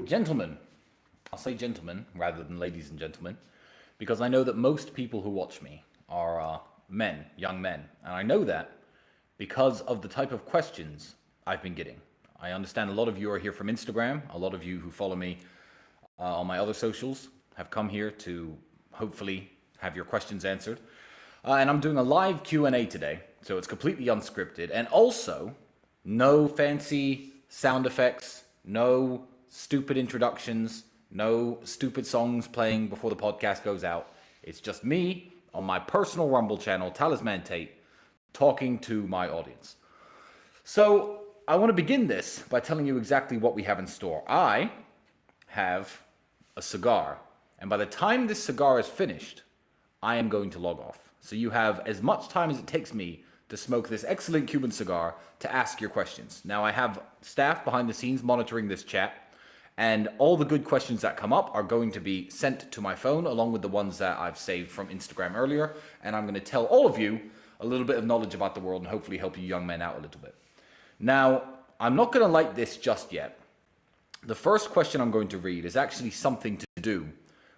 Gentlemen, I'll say gentlemen rather than ladies and gentlemen, because I know that most people who watch me are men, young men. And I know that because of the type of questions I've been getting. I understand a lot of you are here from Instagram. A lot of you who follow me on my other socials have come here to hopefully have your questions answered. And I'm doing a live Q&A today, so it's completely unscripted. And also, no fancy sound effects, no stupid introductions, no stupid songs playing before the podcast goes out. It's just me on my personal Rumble channel, Talisman Tate, talking to my audience. So I want to begin this by telling you exactly what we have in store. I have a cigar, and by the time this cigar is finished, I am going to log off. So you have as much time as it takes me to smoke this excellent Cuban cigar to ask your questions. Now I have staff behind the scenes monitoring this chat, and all the good questions that come up are going to be sent to my phone along with the ones that I've saved from Instagram earlier. And I'm going to tell all of you a little bit of knowledge about the world and hopefully help you young men out a little bit. Now, I'm not going to light this just yet. The first question I'm going to read is actually something to do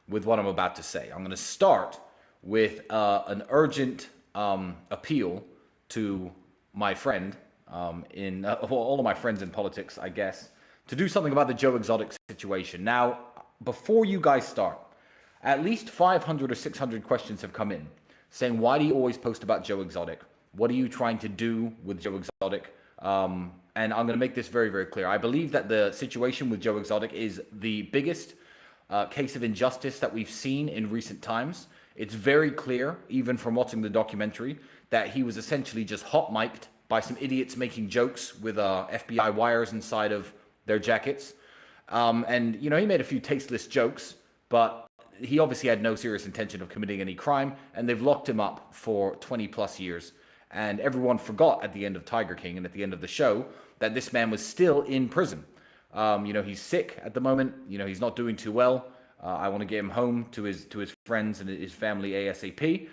with what I'm about to say. I'm going to start with an urgent appeal to my friend, all of my friends in politics, I guess, to do something about the Joe Exotic situation. Now, before you guys start, at least 500 or 600 questions have come in saying, why do you always post about Joe Exotic? What are you trying to do with Joe Exotic? And I'm going to make this very, very clear. I believe that the situation with Joe Exotic is the biggest case of injustice that we've seen in recent times. It's very clear, even from watching the documentary, that he was essentially just hot-mic'd by some idiots making jokes with FBI wires inside of their jackets. And, you know, he made a few tasteless jokes, but he obviously had no serious intention of committing any crime, and they've locked him up for 20 plus years. And everyone forgot at the end of Tiger King and at the end of the show that this man was still in prison. You know, he's sick at the moment. You know, he's not doing too well. I want to get him home to his friends and his family ASAP.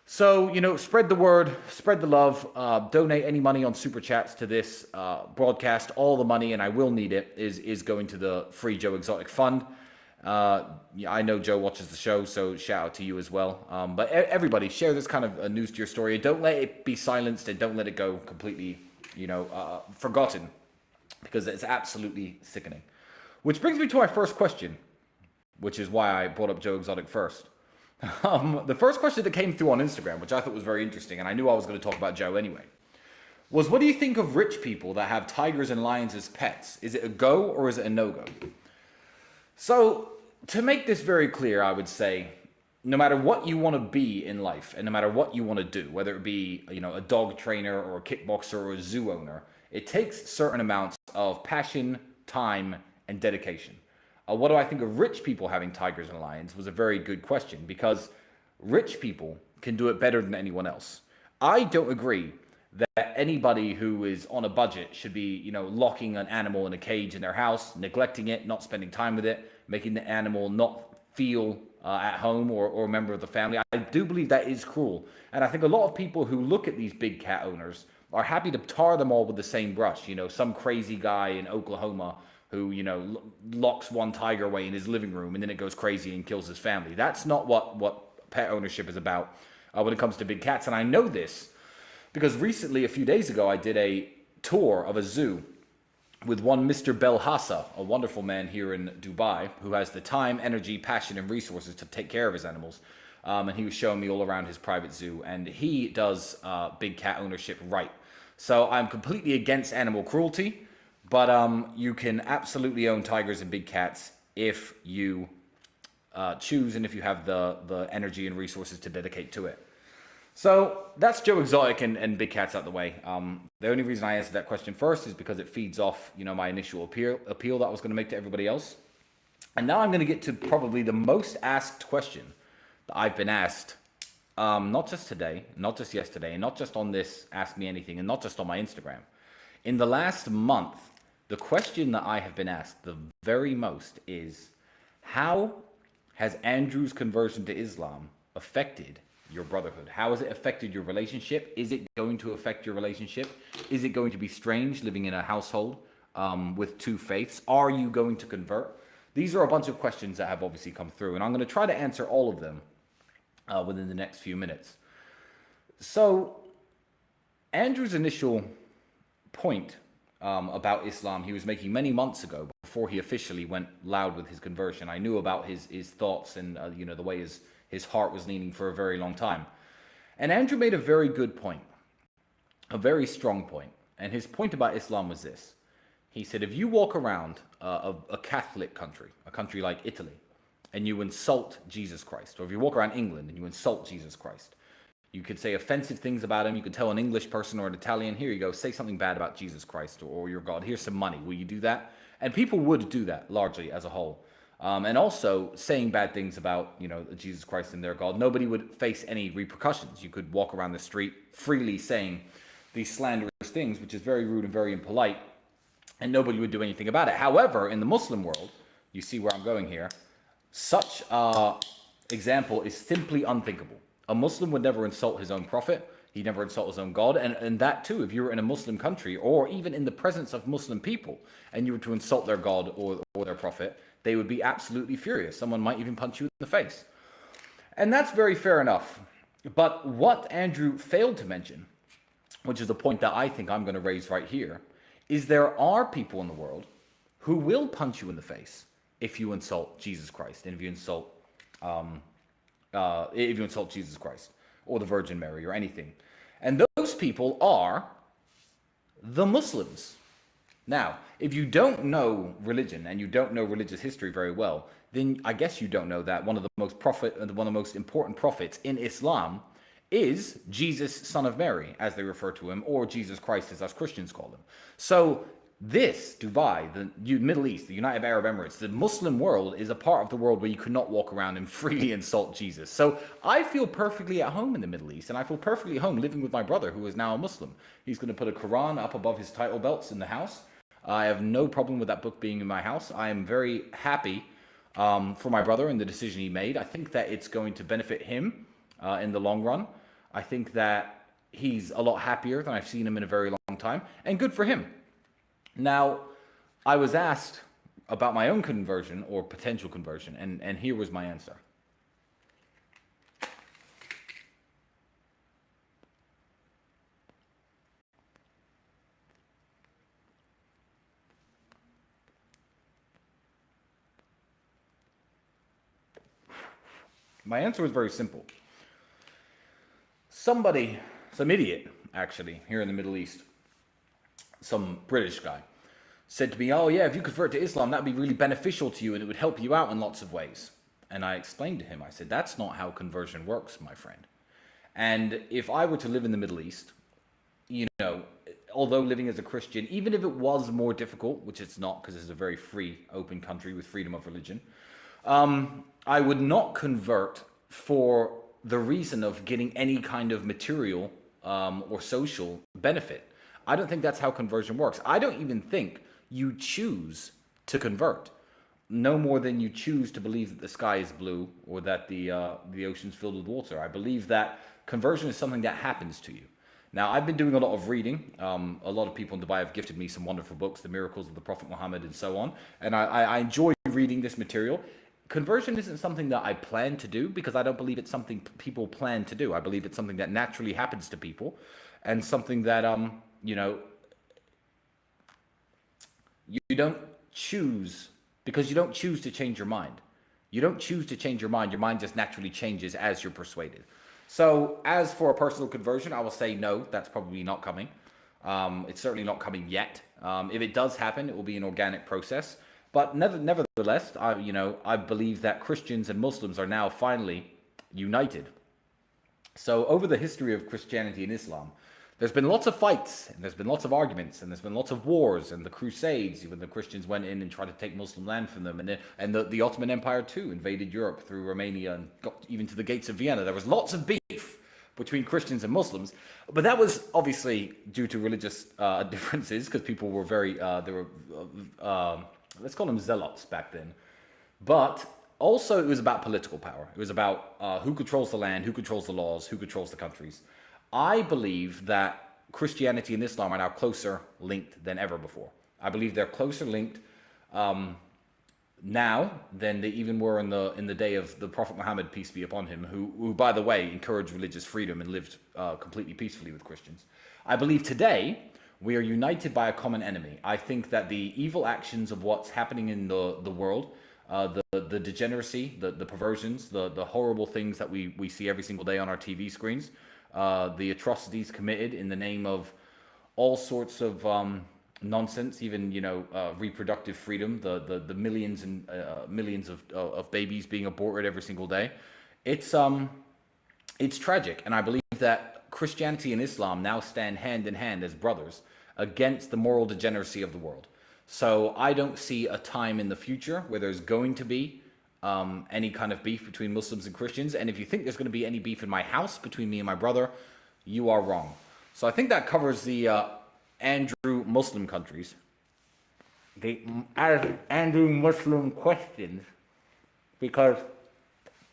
So, you know, spread the word, spread the love, donate any money on Super Chats to this broadcast. All the money, and I will need it, is going to the Free Joe Exotic Fund. I know Joe watches the show, so shout out to you as well. But everybody, share this kind of news to your story. Don't let it be silenced, and don't let it go completely, forgotten, because it's absolutely sickening. Which brings me to my first question, which is why I brought up Joe Exotic first. The first question that came through on Instagram, which I thought was very interesting, and I knew I was going to talk about Joe anyway, was what do you think of rich people that have tigers and lions as pets? Is it a go or is it a no-go? So, to make this very clear, I would say, no matter what you want to be in life, and no matter what you want to do, whether it be, a dog trainer or a kickboxer or a zoo owner, it takes certain amounts of passion, time, and dedication. What do I think of rich people having tigers and lions was a very good question, because rich people can do it better than anyone else. I don't agree that anybody who is on a budget should be, locking an animal in a cage in their house, neglecting it, not spending time with it, making the animal not feel at home or a member of the family. I do believe that is cruel. And I think a lot of people who look at these big cat owners are happy to tar them all with the same brush. Some crazy guy in Oklahoma who, locks one tiger away in his living room and then it goes crazy and kills his family. That's not what pet ownership is about when it comes to big cats. And I know this because recently, a few days ago, I did a tour of a zoo with one Mr. Belhassa, a wonderful man here in Dubai who has the time, energy, passion, and resources to take care of his animals. And he was showing me all around his private zoo, and he does big cat ownership right. So I'm completely against animal cruelty. But you can absolutely own tigers and big cats if you choose and if you have the energy and resources to dedicate to it. So that's Joe Exotic and big cats out the way. The only reason I answered that question first is because it feeds off, my initial appeal that I was going to make to everybody else. And now I'm going to get to probably the most asked question that I've been asked, not just today, not just yesterday, and not just on this Ask Me Anything, and not just on my Instagram. In the last month, the question that I have been asked the very most is, how has Andrew's conversion to Islam affected your brotherhood? How has it affected your relationship? Is it going to affect your relationship? Is it going to be strange living in a household with two faiths? Are you going to convert? These are a bunch of questions that have obviously come through, and I'm going to try to answer all of them within the next few minutes. So, Andrew's initial point about Islam he was making many months ago before he officially went loud with his conversion. I knew about his thoughts and the way his heart was leaning for a very long time. And Andrew made a very good point, a very strong point. And his point about Islam was this. He said, if you walk around a Catholic country, a country like Italy, and you insult Jesus Christ, or if you walk around England and you insult Jesus Christ, you could say offensive things about him. You could tell an English person or an Italian, here you go, say something bad about Jesus Christ or your God. Here's some money. Will you do that? And people would do that largely as a whole. And also saying bad things about, Jesus Christ and their God. Nobody would face any repercussions. You could walk around the street freely saying these slanderous things, which is very rude and very impolite, and nobody would do anything about it. However, in the Muslim world, you see where I'm going here, such example is simply unthinkable. A Muslim would never insult his own prophet. He'd never insult his own God. And that too, if you were in a Muslim country or even in the presence of Muslim people and you were to insult their God or their prophet, they would be absolutely furious. Someone might even punch you in the face. And that's very fair enough. But what Andrew failed to mention, which is the point that I think I'm going to raise right here, is there are people in the world who will punch you in the face if you insult Jesus Christ and if you insult Jesus Christ or the Virgin Mary or anything. And those people are the Muslims. Now, if you don't know religion and you don't know religious history very well, then I guess you don't know that one of the most important prophets in Islam is Jesus, son of Mary, as they refer to him, or Jesus Christ, as us Christians call him. So this, Dubai, the Middle East, the United Arab Emirates, the Muslim world is a part of the world where you could not walk around and freely insult Jesus. So I feel perfectly at home in the Middle East, and I feel perfectly at home living with my brother, who is now a Muslim. He's going to put a Quran up above his title belts in the house. I have no problem with that book being in my house. I am very happy for my brother and the decision he made. I think that it's going to benefit him in the long run. I think that he's a lot happier than I've seen him in a very long time, and good for him. Now, I was asked about my own conversion or potential conversion, and here was my answer. My answer was very simple. Somebody, some idiot, actually, here in the Middle East, some British guy, said to me, oh yeah, if you convert to Islam, that'd be really beneficial to you and it would help you out in lots of ways. And I explained to him, I said, that's not how conversion works, my friend. And if I were to live in the Middle East, although living as a Christian, even if it was more difficult, which it's not because it's a very free, open country with freedom of religion, I would not convert for the reason of getting any kind of material or social benefit. I don't think that's how conversion works. I don't even think you choose to convert, no more than you choose to believe that the sky is blue or that the ocean's filled with water. I believe that conversion is something that happens to you. Now, I've been doing a lot of reading. A lot of people in Dubai have gifted me some wonderful books, The Miracles of the Prophet Muhammad and so on. And I enjoy reading this material. Conversion isn't something that I plan to do because I don't believe it's something people plan to do. I believe it's something that naturally happens to people and something that, you don't choose, because you don't choose to change your mind. You don't choose to change your mind just naturally changes as you're persuaded. So as for a personal conversion, I will say no, that's probably not coming. It's certainly not coming yet. If it does happen, it will be an organic process. But nevertheless, I believe that Christians and Muslims are now finally united. So over the history of Christianity and Islam, there's been lots of fights, and there's been lots of arguments, and there's been lots of wars, and the Crusades, when the Christians went in and tried to take Muslim land from them, and the Ottoman Empire too invaded Europe through Romania and got even to the gates of Vienna. There was lots of beef between Christians and Muslims, but that was obviously due to religious differences, because people were let's call them zealots back then. But also it was about political power. It was about who controls the land, who controls the laws, who controls the countries. I believe that Christianity and Islam are now closer linked than ever before. I believe they're closer linked now than they even were in the day of the Prophet Muhammad, peace be upon him, who by the way encouraged religious freedom and lived completely peacefully with Christians. I believe today we are united by a common enemy. I think that the evil actions of what's happening in the world, the degeneracy, the perversions, the horrible things that we see every single day on our TV screens, the atrocities committed in the name of all sorts of nonsense, even reproductive freedom, the millions and millions of babies being aborted every single day. It's tragic, and I believe that Christianity and Islam now stand hand in hand as brothers against the moral degeneracy of the world. So I don't see a time in the future where there's going to be any kind of beef between Muslims and Christians. And if you think there's going to be any beef in my house between me and my brother, you are wrong. So I think that covers the Andrew Muslim countries. The Andrew Muslim questions, because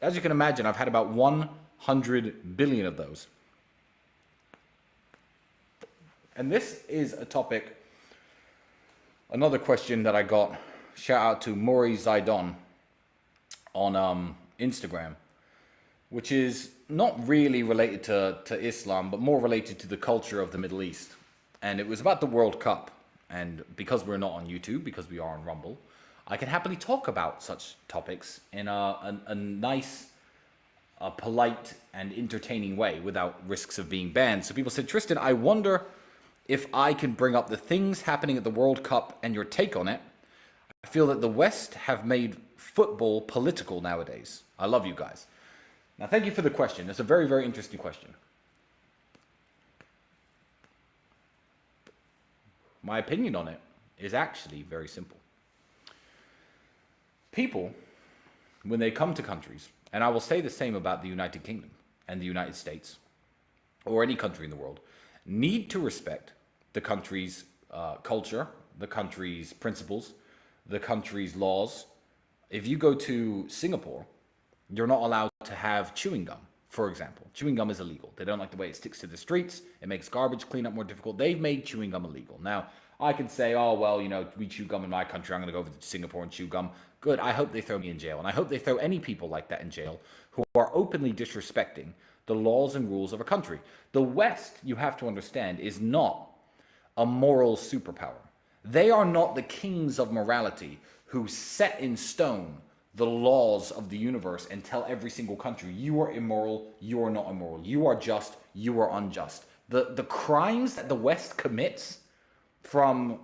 as you can imagine, I've had about 100 billion of those. And this is a topic, another question that I got, shout out to Maury Zaidon on Instagram, which is not really related to Islam, but more related to the culture of the Middle East. And it was about the World Cup. And because we're not on YouTube, because we are on Rumble, I can happily talk about such topics in a nice, polite, and entertaining way without risks of being banned. So people said, Tristan, I wonder if I can bring up the things happening at the World Cup and your take on it. I feel that the West have made football political nowadays. I love you guys. Now, thank you for the question. It's a very, very interesting question. My opinion on it is actually very simple. People, when they come to countries, and I will say the same about the United Kingdom and the United States, or any country in the world, need to respect the country's culture, the country's principles, the country's laws. If you go to Singapore, you're not allowed to have chewing gum, for example. Chewing gum is illegal. They don't like the way it sticks to the streets. It makes garbage cleanup more difficult. They've made chewing gum illegal. Now, I can say, oh, well, we chew gum in my country. I'm going to go over to Singapore and chew gum. Good. I hope they throw me in jail. And I hope they throw any people like that in jail who are openly disrespecting the laws and rules of a country. The West, you have to understand, is not a moral superpower. They are not the kings of morality who set in stone the laws of the universe and tell every single country, you are immoral, you are not immoral, you are just, you are unjust. The crimes that the West commits, from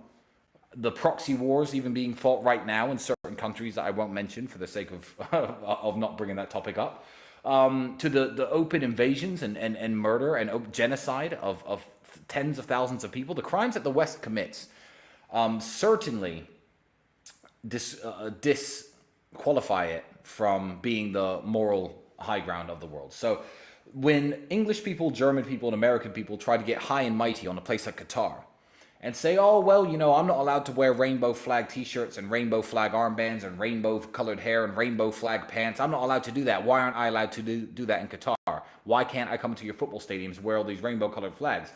the proxy wars even being fought right now in certain countries that I won't mention for the sake of not bringing that topic up, to the open invasions and murder and genocide of tens of thousands of people, the crimes that the West commits certainly disqualify it from being the moral high ground of the world. So when English people, German people, and American people try to get high and mighty on a place like Qatar and say, oh, well, I'm not allowed to wear rainbow flag t-shirts and rainbow flag armbands and rainbow colored hair and rainbow flag pants. I'm not allowed to do that. Why aren't I allowed to do that in Qatar? Why can't I come to your football stadiums and wear all these rainbow colored flags?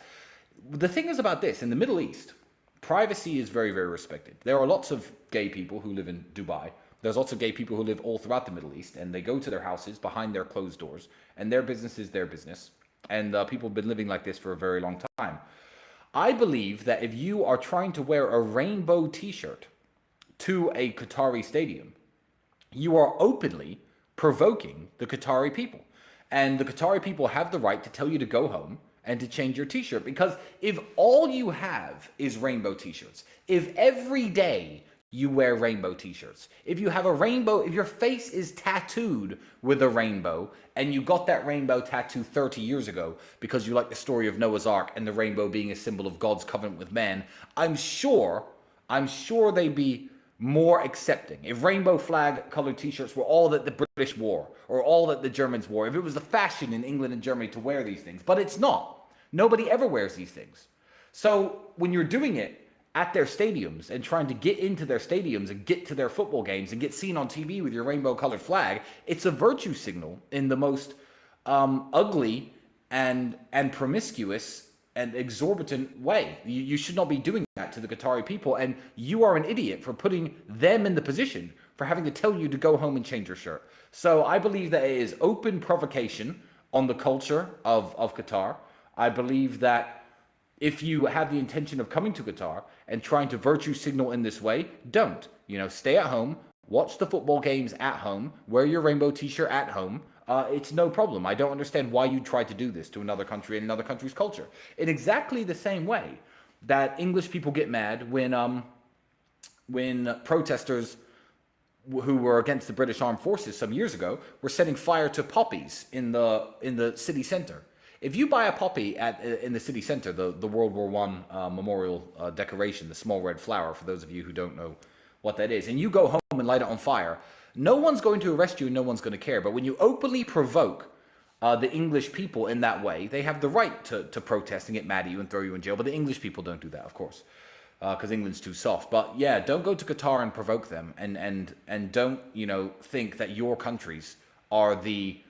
The thing is about this, in the Middle East, privacy is very, very respected. There are lots of gay people who live in Dubai. There's lots of gay people who live all throughout the Middle East, and they go to their houses behind their closed doors, and their business is their business. And people have been living like this for a very long time. I believe that if you are trying to wear a rainbow t-shirt to a Qatari stadium, you are openly provoking the Qatari people. And the Qatari people have the right to tell you to go home and to change your t-shirt. Because if all you have is rainbow t-shirts, if every day you wear rainbow t-shirts, if you have a rainbow, if your face is tattooed with a rainbow, and you got that rainbow tattoo 30 years ago because you like the story of Noah's Ark and the rainbow being a symbol of God's covenant with man, I'm sure they'd be more accepting. If rainbow flag colored t-shirts were all that the British wore, or all that the Germans wore, if it was the fashion in England and Germany to wear these things, but it's not. Nobody ever wears these things. So when you're doing it at their stadiums and trying to get into their stadiums and get to their football games and get seen on TV with your rainbow colored flag, it's a virtue signal in the most ugly and promiscuous an exorbitant way. You should not be doing that to the Qatari people, and you are an idiot for putting them in the position for having to tell you to go home and change your shirt. So I believe that it is open provocation on the culture of Qatar. I believe that if you have the intention of coming to Qatar and trying to virtue signal in this way, don't. Stay at home, watch the football games at home, wear your rainbow t-shirt at home. It's no problem. I don't understand why you try to do this to another country and another country's culture. In exactly the same way that English people get mad when protesters who were against the British Armed Forces some years ago were setting fire to poppies in the city center. If you buy a poppy in the city center, the World War I memorial decoration, the small red flower, for those of you who don't know what that is, and you go home and light it on fire, no one's going to arrest you and no one's going to care. But when you openly provoke the English people in that way, they have the right to protest and get mad at you and throw you in jail. But the English people don't do that, of course, because England's too soft. But yeah, don't go to Qatar and provoke them, and don't think that your countries are the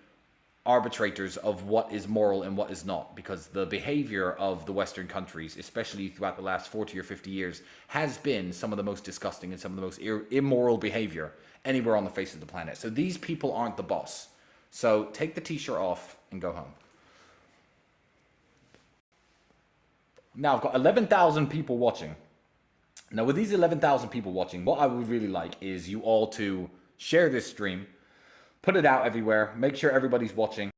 arbitrators of what is moral and what is not, because the behavior of the Western countries, especially throughout the last 40 or 50 years, has been some of the most disgusting and some of the most immoral behavior anywhere on the face of the planet. So these people aren't the boss. So take the t-shirt off and go home. Now I've got 11,000 people watching. Now with these 11,000 people watching, what I would really like is you all to share this stream, put it out everywhere, make sure everybody's watching.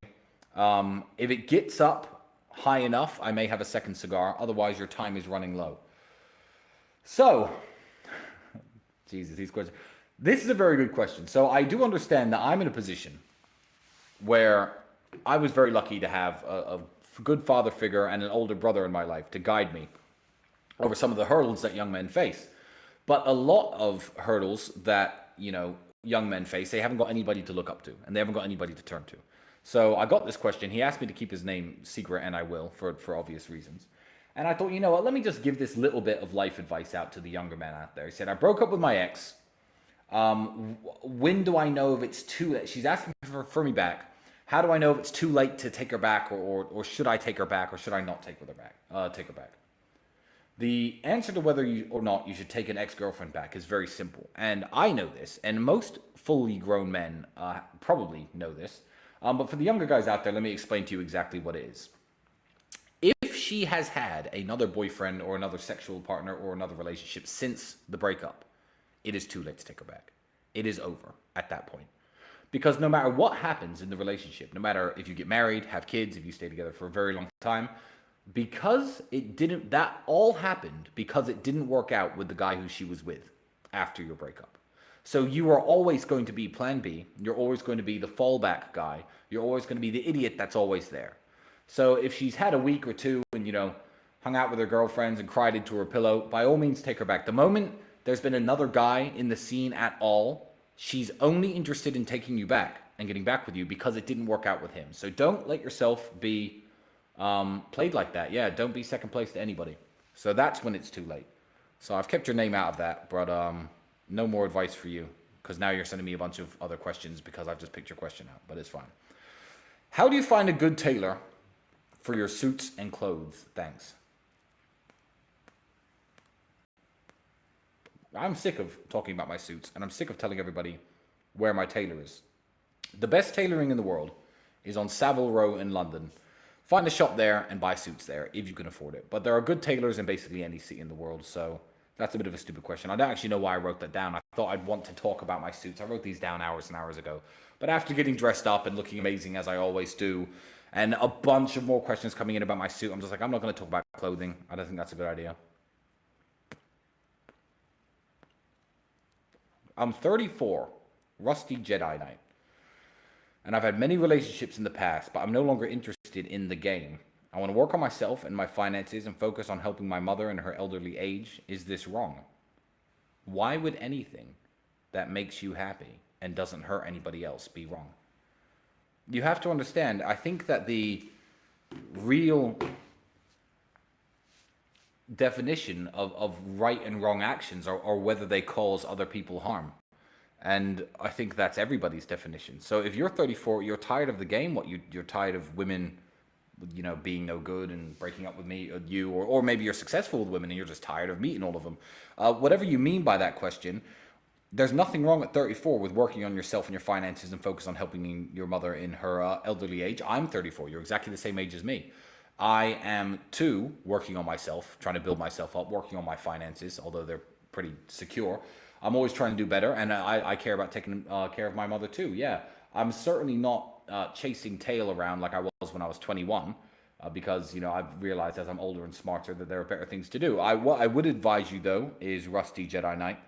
If it gets up high enough, I may have a second cigar. Otherwise, your time is running low. So, Jesus, these questions. This is a very good question. So I do understand that I'm in a position where I was very lucky to have a good father figure and an older brother in my life to guide me over some of the hurdles that young men face. But a lot of hurdles that, young men face, they haven't got anybody to look up to, and they haven't got anybody to turn to. So I got this question. He asked me to keep his name secret, and I will, for obvious reasons. And I thought, you know what, let me just give this little bit of life advice out to the younger men out there. He said, I broke up with my ex. When do I know if it's too late? She's asking for me back. How do I know if it's too late to take her back, or should I take her back, or should I not take her back? The answer to whether or not you should take an ex-girlfriend back is very simple. And I know this, and most fully grown men probably know this. But for the younger guys out there, let me explain to you exactly what it is. If she has had another boyfriend or another sexual partner or another relationship since the breakup, it is too late to take her back. It is over at that point. Because no matter what happens in the relationship, no matter if you get married, have kids, if you stay together for a very long time, that all happened because it didn't work out with the guy who she was with after your breakup. So you are always going to be plan B. You're always going to be the fallback guy. You're always going to be the idiot that's always there. So if she's had a week or two and, hung out with her girlfriends and cried into her pillow, by all means, take her back. The moment there's been another guy in the scene at all, she's only interested in taking you back and getting back with you because it didn't work out with him. So don't let yourself be played like that. Yeah, don't be second place to anybody. So that's when it's too late. So I've kept your name out of that, but no more advice for you, because now you're sending me a bunch of other questions because I've just picked your question out, but it's fine. How do you find a good tailor for your suits and clothes? Thanks. I'm sick of talking about my suits, and I'm sick of telling everybody where my tailor is. The best tailoring in the world is on Savile Row in London. Find a shop there and buy suits there if you can afford it. But there are good tailors in basically any city in the world, so that's a bit of a stupid question. I don't actually know why I wrote that down. I thought I'd want to talk about my suits. I wrote these down hours and hours ago. But after getting dressed up and looking amazing as I always do, and a bunch of more questions coming in about my suit, I'm just like, I'm not going to talk about clothing. I don't think that's a good idea. I'm 34, rusty Jedi Knight. And I've had many relationships in the past, but I'm no longer interested in the game. I want to work on myself and my finances and focus on helping my mother in her elderly age. Is this wrong? Why would anything that makes you happy and doesn't hurt anybody else be wrong? You have to understand, I think that the real definition of right and wrong actions are whether they cause other people harm. And I think that's everybody's definition. So if you're 34, you're tired of the game, you're tired of women you know, being no good and breaking up with me, or you, or maybe you're successful with women and you're just tired of meeting all of them. Whatever you mean by that question, there's nothing wrong at 34 with working on yourself and your finances and focus on helping your mother in her elderly age. I'm 34. You're exactly the same age as me. I am too working on myself, trying to build myself up, working on my finances, although they're pretty secure. I'm always trying to do better, and I care about taking care of my mother too. Yeah, I'm certainly not chasing tail around like I was when I was 21, because, you know, I've realized as I'm older and smarter that there are better things to do. What I would advise you though is Rusty Jedi Knight.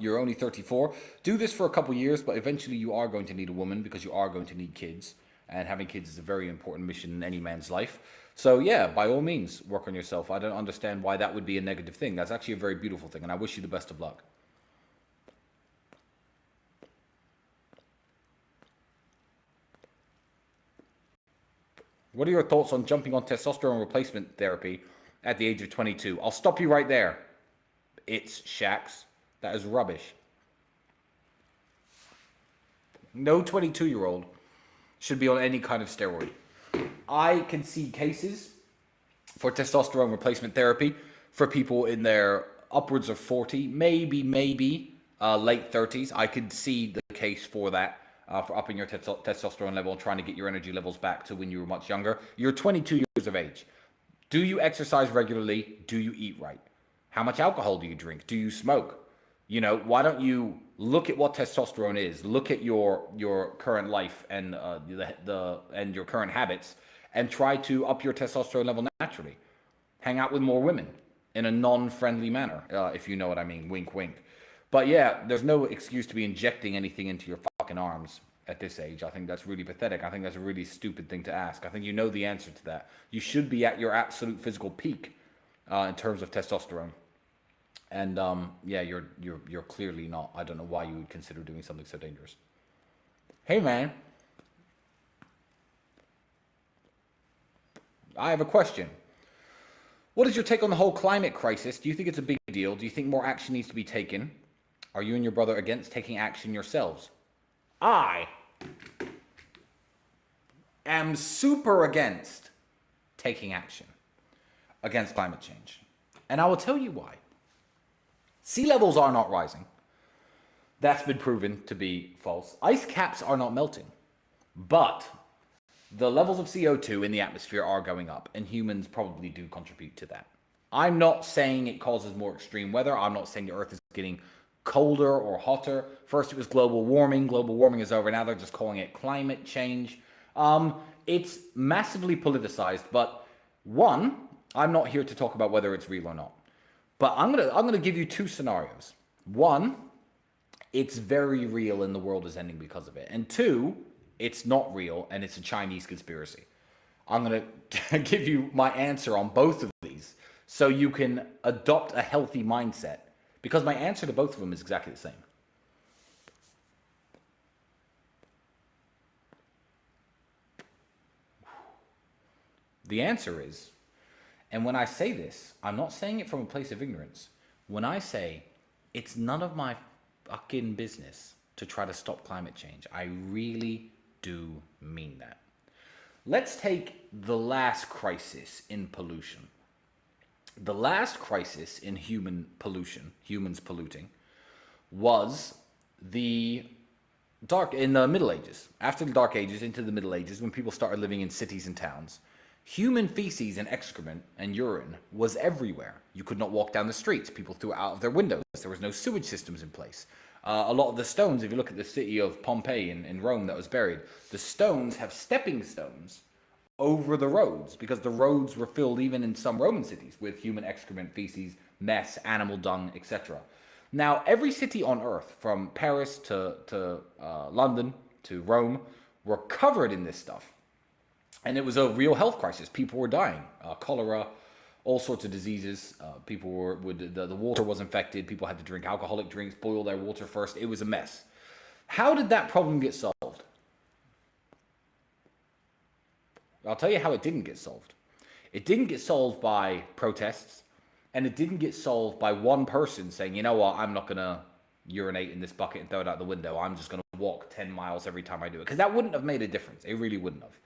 You're only 34. Do this for a couple years, but eventually you are going to need a woman because you are going to need kids. And having kids is a very important mission in any man's life. So yeah, by all means, work on yourself. I don't understand why that would be a negative thing. That's actually a very beautiful thing, and I wish you the best of luck. What are your thoughts on jumping on testosterone replacement therapy at the age of 22? I'll stop you right there. It's Shax. That is rubbish. No 22-year-old should be on any kind of steroid. I can see cases for testosterone replacement therapy for people in their upwards of 40, maybe late 30s. I could see the case for that, for upping your testosterone level and trying to get your energy levels back to when you were much younger. You're 22 years of age. Do you exercise regularly? Do you eat right? How much alcohol do you drink? Do you smoke? You know, why don't you look at what testosterone is? Look at your current life and and your current habits, and try to up your testosterone level naturally. Hang out with more women in a non-friendly manner, if you know what I mean. Wink, wink. But yeah, there's no excuse to be injecting anything into your fucking arms at this age. I think that's really pathetic. I think that's a really stupid thing to ask. I think you know the answer to that. You should be at your absolute physical peak in terms of testosterone. And yeah, you're clearly not. I don't know why you would consider doing something so dangerous. Hey man, I have a question. What is your take on the whole climate crisis? Do you think it's a big deal? Do you think more action needs to be taken? Are you and your brother against taking action yourselves? I am super against taking action against climate change. And I will tell you why. Sea levels are not rising. That's been proven to be false. Ice caps are not melting. But the levels of CO2 in the atmosphere are going up, and humans probably do contribute to that. I'm not saying it causes more extreme weather. I'm not saying the Earth is getting colder or hotter. First it was global warming. Global warming is over. Now they're just calling it climate change. It's massively politicized, but one, I'm not here to talk about whether it's real or not. But I'm gonna give you two scenarios. One, it's very real and the world is ending because of it. And two, it's not real and it's a Chinese conspiracy. I'm gonna give you my answer on both of these so you can adopt a healthy mindset, because my answer to both of them is exactly the same. The answer is, and when I say this, I'm not saying it from a place of ignorance. When I say it's none of my fucking business to try to stop climate change, I really do mean that. Let's take the last crisis in pollution. The last crisis in human pollution, humans polluting, was in the Middle Ages. After the Dark Ages, into the Middle Ages, when people started living in cities and towns, human feces and excrement and urine was everywhere. You could not walk down the streets. People threw it out of their windows. There was no sewage systems in place. A lot of the stones, if you look at the city of Pompeii in Rome that was buried, the stones have stepping stones over the roads, because the roads were filled, even in some Roman cities, with human excrement, feces, mess, animal dung, etc. Now, every city on earth, from Paris to London to Rome, were covered in this stuff. And it was a real health crisis. People were dying. Cholera, all sorts of diseases. The water was infected. People had to drink alcoholic drinks, boil their water first. It was a mess. How did that problem get solved? I'll tell you how it didn't get solved. It didn't get solved by protests, and it didn't get solved by one person saying, you know what, I'm not going to urinate in this bucket and throw it out the window. I'm just going to walk 10 miles every time I do it. Because that wouldn't have made a difference. It really wouldn't have.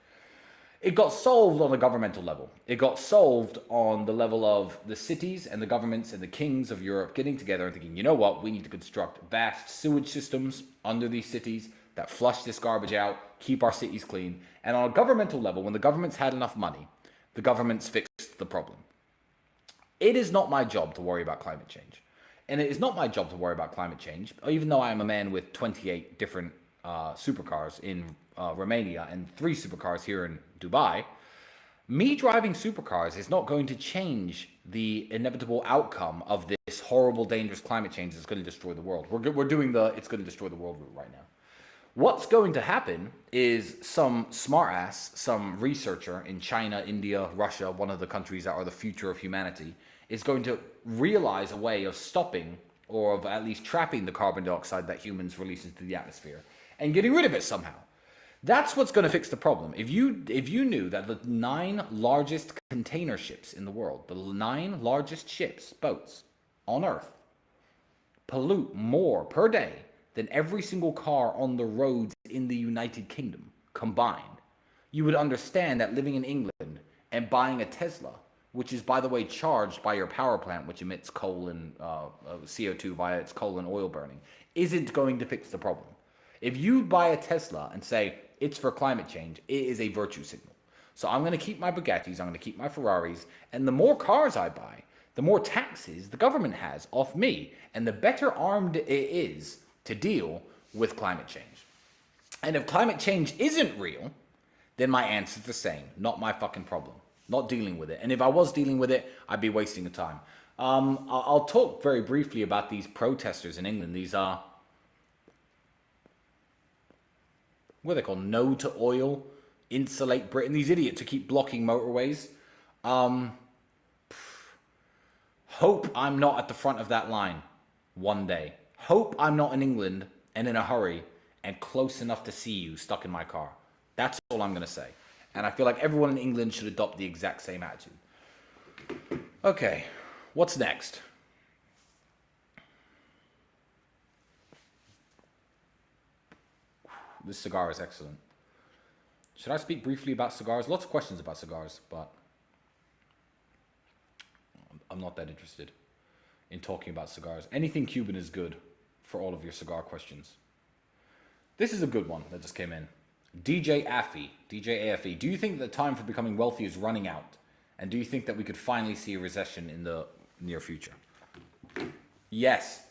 It got solved on a governmental level. It got solved on the level of the cities and the governments and the kings of Europe getting together and thinking, you know what, we need to construct vast sewage systems under these cities that flush this garbage out, keep our cities clean. And on a governmental level, when the governments had enough money, the governments fixed the problem. It is not my job to worry about climate change. And it is not my job to worry about climate change, even though I am a man with 28 different supercars in Romania and 3 supercars here in Dubai. Me driving supercars is not going to change the inevitable outcome of this horrible, dangerous climate change that's going to destroy the world. We're doing the it's going to destroy the world route right now. What's going to happen is some smartass, some researcher in China, India, Russia, one of the countries that are the future of humanity, is going to realize a way of stopping or of at least trapping the carbon dioxide that humans release into the atmosphere and getting rid of it somehow. That's what's going to fix the problem. If you knew that the 9 largest container ships in the world, the 9 largest ships, boats on Earth, pollute more per day than every single car on the roads in the United Kingdom combined, you would understand that living in England and buying a Tesla, which is, by the way, charged by your power plant, which emits coal and CO2 via its coal and oil burning, isn't going to fix the problem. If you buy a Tesla and say it's for climate change, it is a virtue signal. So I'm going to keep my Bugattis, I'm going to keep my Ferraris, and the more cars I buy, the more taxes the government has off me, and the better armed it is to deal with climate change. And if climate change isn't real, then my answer's the same. Not my fucking problem. Not dealing with it. And if I was dealing with it, I'd be wasting the time. I'll talk very briefly about these protesters in England. These are, what are they called? No to oil, insulate Britain. These idiots who keep blocking motorways. Hope I'm not at the front of that line one day. Hope I'm not in England and in a hurry and close enough to see you stuck in my car. That's all I'm going to say. And I feel like everyone in England should adopt the exact same attitude. Okay, what's next? This cigar is excellent. Should I speak briefly about cigars? Lots of questions about cigars, but I'm not that interested in talking about cigars. Anything Cuban is good for all of your cigar questions. This is a good one that just came in. DJ AFE, do you think the time for becoming wealthy is running out? And do you think that we could finally see a recession in the near future? Yes.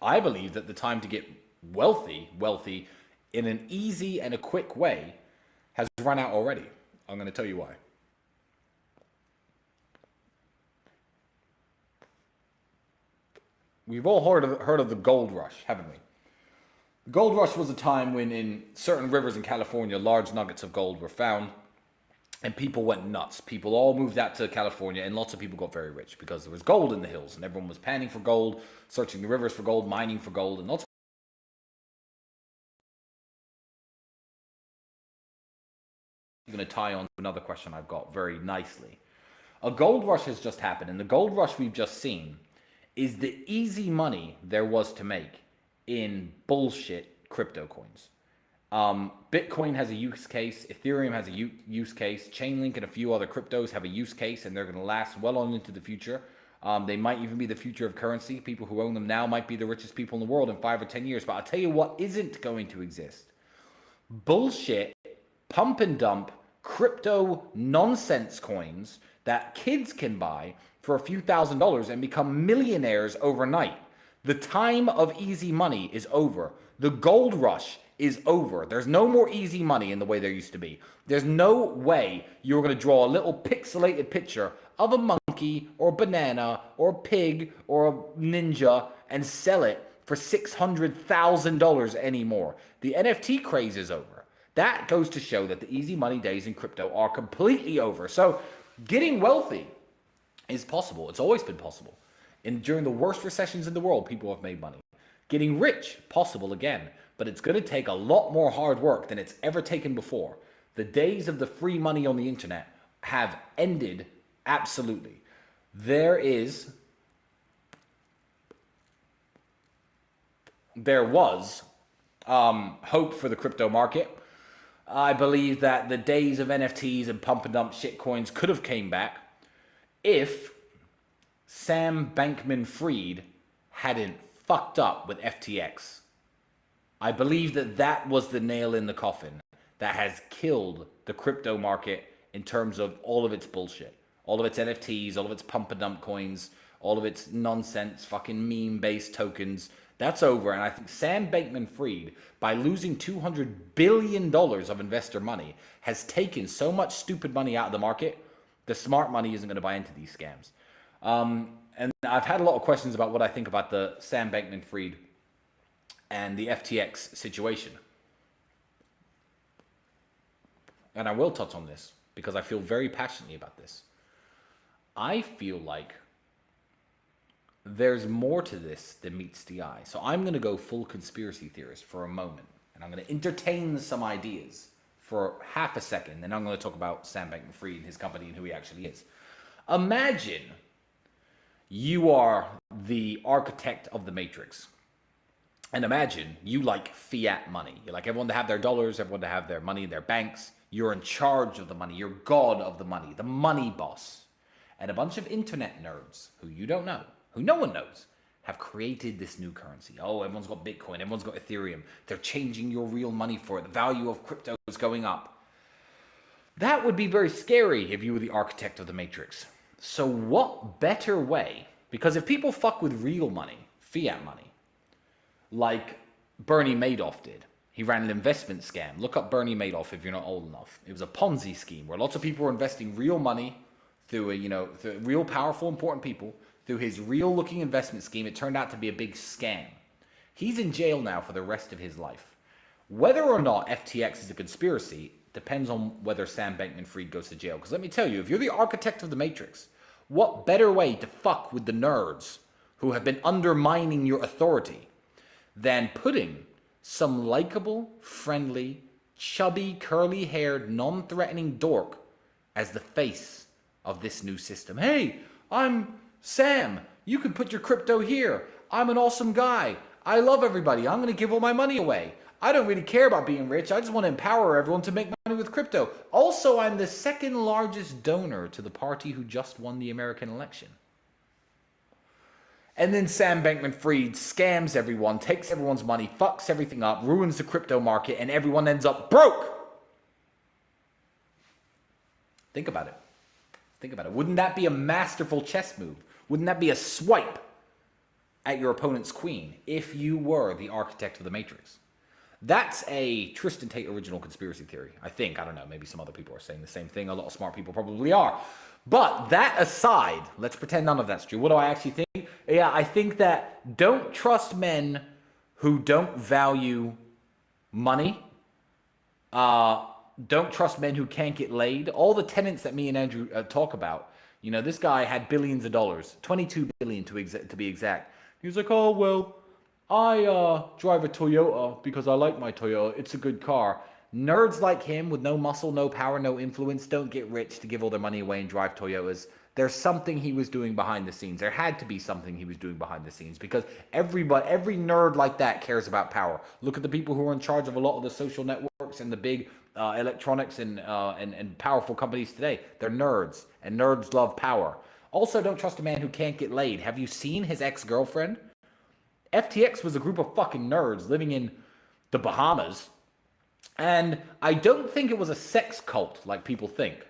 I believe that the time to get wealthy in an easy and a quick way has run out already. I'm going to tell you why. We've all heard of the gold rush, haven't we? The gold rush was a time when in certain rivers in California, large nuggets of gold were found and people went nuts. People all moved out to California and lots of people got very rich because there was gold in the hills and everyone was panning for gold, searching the rivers for gold, mining for gold, and lots of I'm going to tie on to another question I've got very nicely. A gold rush has just happened, and the gold rush we've just seen is the easy money there was to make in bullshit crypto coins. Bitcoin has a use case, Ethereum has a use case, Chainlink and a few other cryptos have a use case, and they're going to last well on into the future. They might even be the future of currency. People who own them now might be the richest people in the world in 5 or 10 years. But I'll tell you what isn't going to exist. Bullshit, pump and dump, crypto nonsense coins that kids can buy for a few $1,000s and become millionaires overnight. The time of easy money is over. The gold rush is over. There's no more easy money in the way there used to be. There's no way you're going to draw a little pixelated picture of a monkey or a banana or a pig or a ninja and sell it for $600,000 anymore. The NFT craze is over. That goes to show that the easy money days in crypto are completely over. So getting wealthy is possible. It's always been possible. And during the worst recessions in the world, people have made money. Getting rich, possible again, but it's going to take a lot more hard work than it's ever taken before. The days of the free money on the internet have ended absolutely. There was hope for the crypto market. I believe that the days of NFTs and pump and dump shitcoins could have came back if Sam Bankman-Fried hadn't fucked up with FTX. I believe that that was the nail in the coffin that has killed the crypto market in terms of all of its bullshit. All of its NFTs, all of its pump and dump coins, all of its nonsense fucking meme-based tokens. That's over. And I think Sam Bankman-Fried, by losing $200 billion of investor money, has taken so much stupid money out of the market, the smart money isn't going to buy into these scams. And I've had a lot of questions about what I think about the Sam Bankman-Fried and the FTX situation. And I will touch on this because I feel very passionately about this. I feel like there's more to this than meets the eye. So I'm going to go full conspiracy theorist for a moment. And I'm going to entertain some ideas for half a second. Then I'm going to talk about Sam Bankman-Fried and his company and who he actually is. Imagine you are the architect of the Matrix. And imagine you like fiat money. You like everyone to have their dollars, everyone to have their money in their banks. You're in charge of the money. You're God of the money, the money boss. And a bunch of internet nerds who you don't know, who no one knows, have created this new currency. Oh, everyone's got Bitcoin, everyone's got Ethereum. They're changing your real money for it. The value of crypto is going up. That would be very scary if you were the architect of the Matrix. So what better way? Because if people fuck with real money, fiat money, like Bernie Madoff did, he ran an investment scam. Look up Bernie Madoff if you're not old enough. It was a Ponzi scheme where lots of people were investing real money through through real powerful, important people, through his real looking investment scheme. It turned out to be a big scam. He's in jail now for the rest of his life. Whether or not FTX is a conspiracy depends on whether Sam Bankman-Fried goes to jail. Because let me tell you, if you're the architect of the Matrix, what better way to fuck with the nerds who have been undermining your authority than putting some likable, friendly, chubby, curly-haired, non-threatening dork as the face of this new system. Hey, I'm Sam. You can put your crypto here. I'm an awesome guy. I love everybody. I'm going to give all my money away. I don't really care about being rich. I just want to empower everyone to make money with crypto. Also, I'm the second largest donor to the party who just won the American election. And then Sam Bankman-Fried scams everyone, takes everyone's money, fucks everything up, ruins the crypto market, and everyone ends up broke. Think about it. Think about it. Wouldn't that be a masterful chess move? Wouldn't that be a swipe at your opponent's queen if you were the architect of the Matrix? That's a Tristan Tate original conspiracy theory, I think. I don't know. Maybe some other people are saying the same thing. A lot of smart people probably are. But that aside, let's pretend none of that's true. What do I actually think? Yeah, I think that don't trust men who don't value money. Don't trust men who can't get laid. All the tenets that me and Andrew talk about. You know, this guy had billions of dollars, 22 billion to be exact. He was like, oh, well, I drive a Toyota because I like my Toyota. It's a good car. Nerds like him with no muscle, no power, no influence don't get rich to give all their money away and drive Toyotas. There's something he was doing behind the scenes. There had to be something he was doing behind the scenes because every nerd like that cares about power. Look at the people who are in charge of a lot of the social networks and the big electronics and powerful companies today. They're nerds, and nerds love power. Also, don't trust a man who can't get laid. Have you seen his ex-girlfriend? FTX was a group of fucking nerds living in the Bahamas. And I don't think it was a sex cult like people think.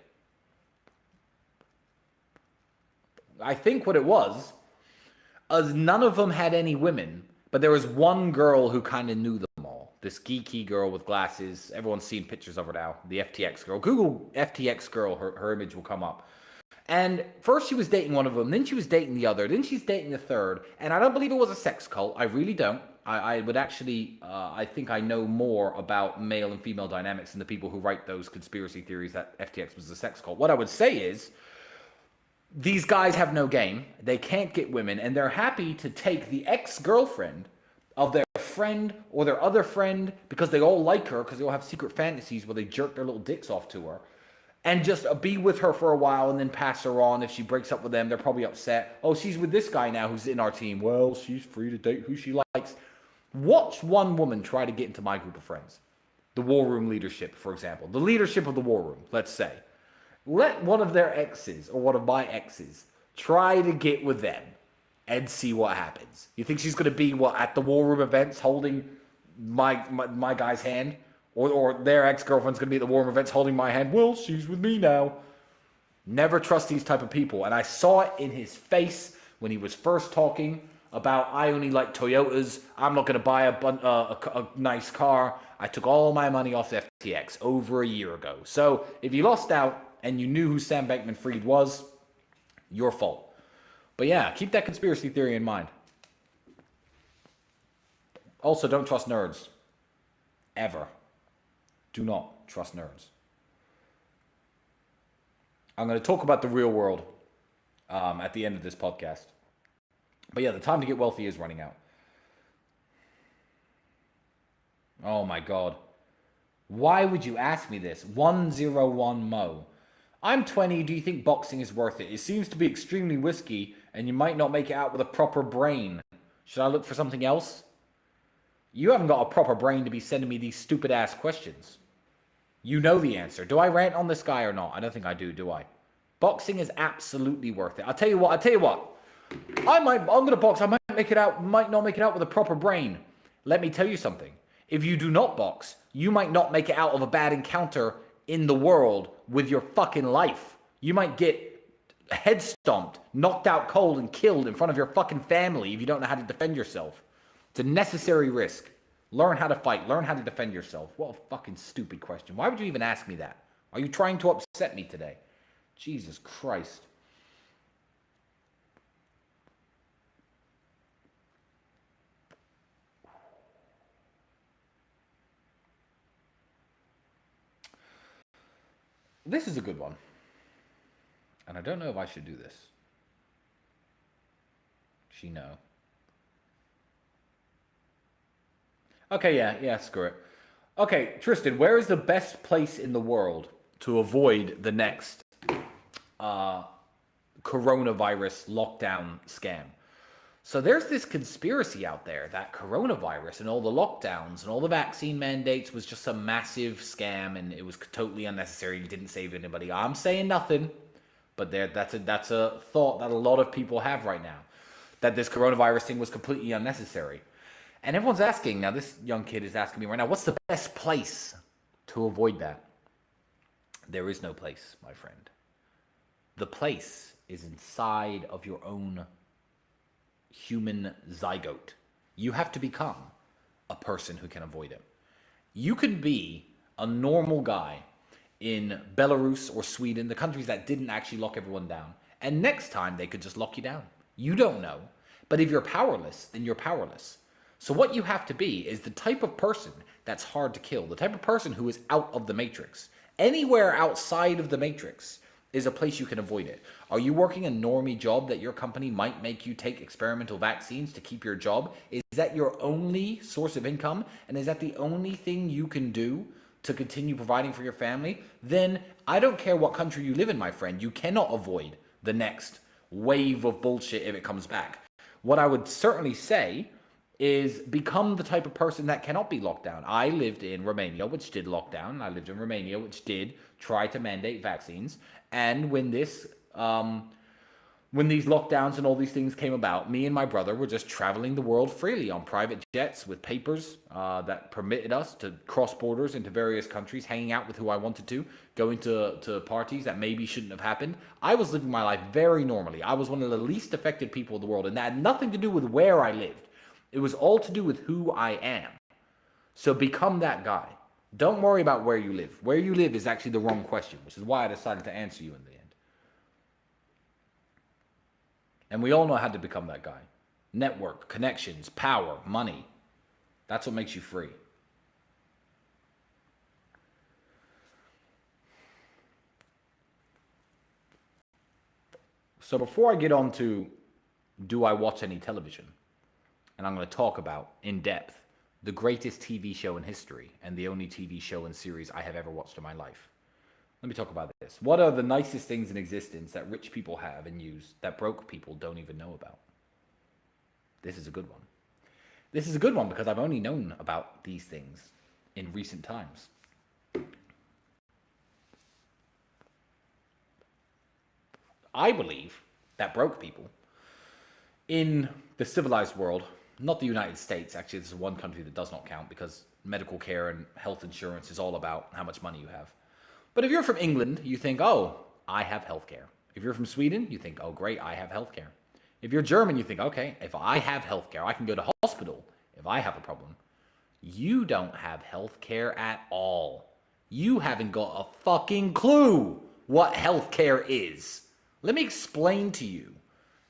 I think what it was is none of them had any women, but there was one girl who kind of knew them all. This geeky girl with glasses. Everyone's seen pictures of her now. The FTX girl. Google FTX girl. Her image will come up. And first she was dating one of them, then she was dating the other, then she's dating the third. And I don't believe it was a sex cult. I really don't. I would actually, I think I know more about male and female dynamics than the people who write those conspiracy theories that FTX was a sex cult. What I would say is, these guys have no game. They can't get women, and they're happy to take the ex-girlfriend of their friend or their other friend because they all like her, because they all have secret fantasies where they jerk their little dicks off to her, and just be with her for a while and then pass her on. If she breaks up with them, they're probably upset. Oh, she's with this guy now who's in our team. Well, she's free to date who she likes. Watch one woman try to get into my group of friends. The war room leadership, for example. The leadership of the war room, let's say. Let one of their exes, or one of my exes, try to get with them and see what happens. You think she's going to be, what, at the war room events holding my guy's hand? Or their ex-girlfriend's going to be at the war room events holding my hand? Well, she's with me now. Never trust these type of people. And I saw it in his face when he was first talking about, I only like Toyotas. I'm not going to buy a nice car. I took all my money off FTX over a year ago. So if you lost out and you knew who Sam Bankman-Fried was, your fault. But yeah, keep that conspiracy theory in mind. Also, don't trust nerds. Ever. Do not trust nerds. I'm going to talk about the real world at the end of this podcast. But yeah, the time to get wealthy is running out. Oh my God. Why would you ask me this? 101 Mo. I'm 20. Do you think boxing is worth it? It seems to be extremely risky and you might not make it out with a proper brain. Should I look for something else? You haven't got a proper brain to be sending me these stupid ass questions. You know the answer. Do I rant on this guy or not? I don't think I do I? Boxing is absolutely worth it. I'll tell you what. I'm going to box. I might not make it out with a proper brain. Let me tell you something. If you do not box, you might not make it out of a bad encounter in the world with your fucking life. You might get head stomped, knocked out cold, and killed in front of your fucking family if you don't know how to defend yourself. It's a necessary risk. Learn how to fight. Learn how to defend yourself. What a fucking stupid question. Why would you even ask me that? Are you trying to upset me today? Jesus Christ. This is a good one. And I don't know if I should do this. She know. Okay, yeah, screw it. Okay, Tristan, where is the best place in the world to avoid the next coronavirus lockdown scam? So there's this conspiracy out there that coronavirus and all the lockdowns and all the vaccine mandates was just a massive scam and it was totally unnecessary and didn't save anybody. I'm saying nothing, but that's a thought that a lot of people have right now, that this coronavirus thing was completely unnecessary. And everyone's asking, now this young kid is asking me right now, what's the best place to avoid that? There is no place, my friend. The place is inside of your own human zygote. You have to become a person who can avoid it. You can be a normal guy in Belarus or Sweden, the countries that didn't actually lock everyone down, and next time they could just lock you down. You don't know. But if you're powerless, then you're powerless. So what you have to be is the type of person that's hard to kill, the type of person who is out of the matrix. Anywhere outside of the matrix is a place you can avoid it. Are you working a normie job that your company might make you take experimental vaccines to keep your job? Is that your only source of income? And is that the only thing you can do to continue providing for your family? Then I don't care what country you live in, my friend. You cannot avoid the next wave of bullshit if it comes back. What I would certainly say is become the type of person that cannot be locked down. I lived in Romania, which did lock down. I lived in Romania, which did try to mandate vaccines. And when these lockdowns and all these things came about, me and my brother were just traveling the world freely on private jets with papers that permitted us to cross borders into various countries, hanging out with who I wanted to, going to parties that maybe shouldn't have happened. I was living my life very normally. I was one of the least affected people in the world, and that had nothing to do with where I lived. It was all to do with who I am. So become that guy. Don't worry about where you live. Where you live is actually the wrong question, which is why I decided to answer you in the end. And we all know how to become that guy. Network, connections, power, money. That's what makes you free. So before I get on to, do I watch any television? And I'm going to talk about, in depth, the greatest TV show in history and the only TV show and series I have ever watched in my life. Let me talk about this. What are the nicest things in existence that rich people have and use that broke people don't even know about? This is a good one. This is a good one because I've only known about these things in recent times. I believe that broke people in the civilized world, not the United States. Actually, this is one country that does not count because medical care and health insurance is all about how much money you have. But if you're from England, you think, oh, I have healthcare. If you're from Sweden, you think, oh, great, I have healthcare. If you're German, you think, okay, if I have healthcare, I can go to hospital if I have a problem. You don't have healthcare at all. You haven't got a fucking clue what healthcare is. Let me explain to you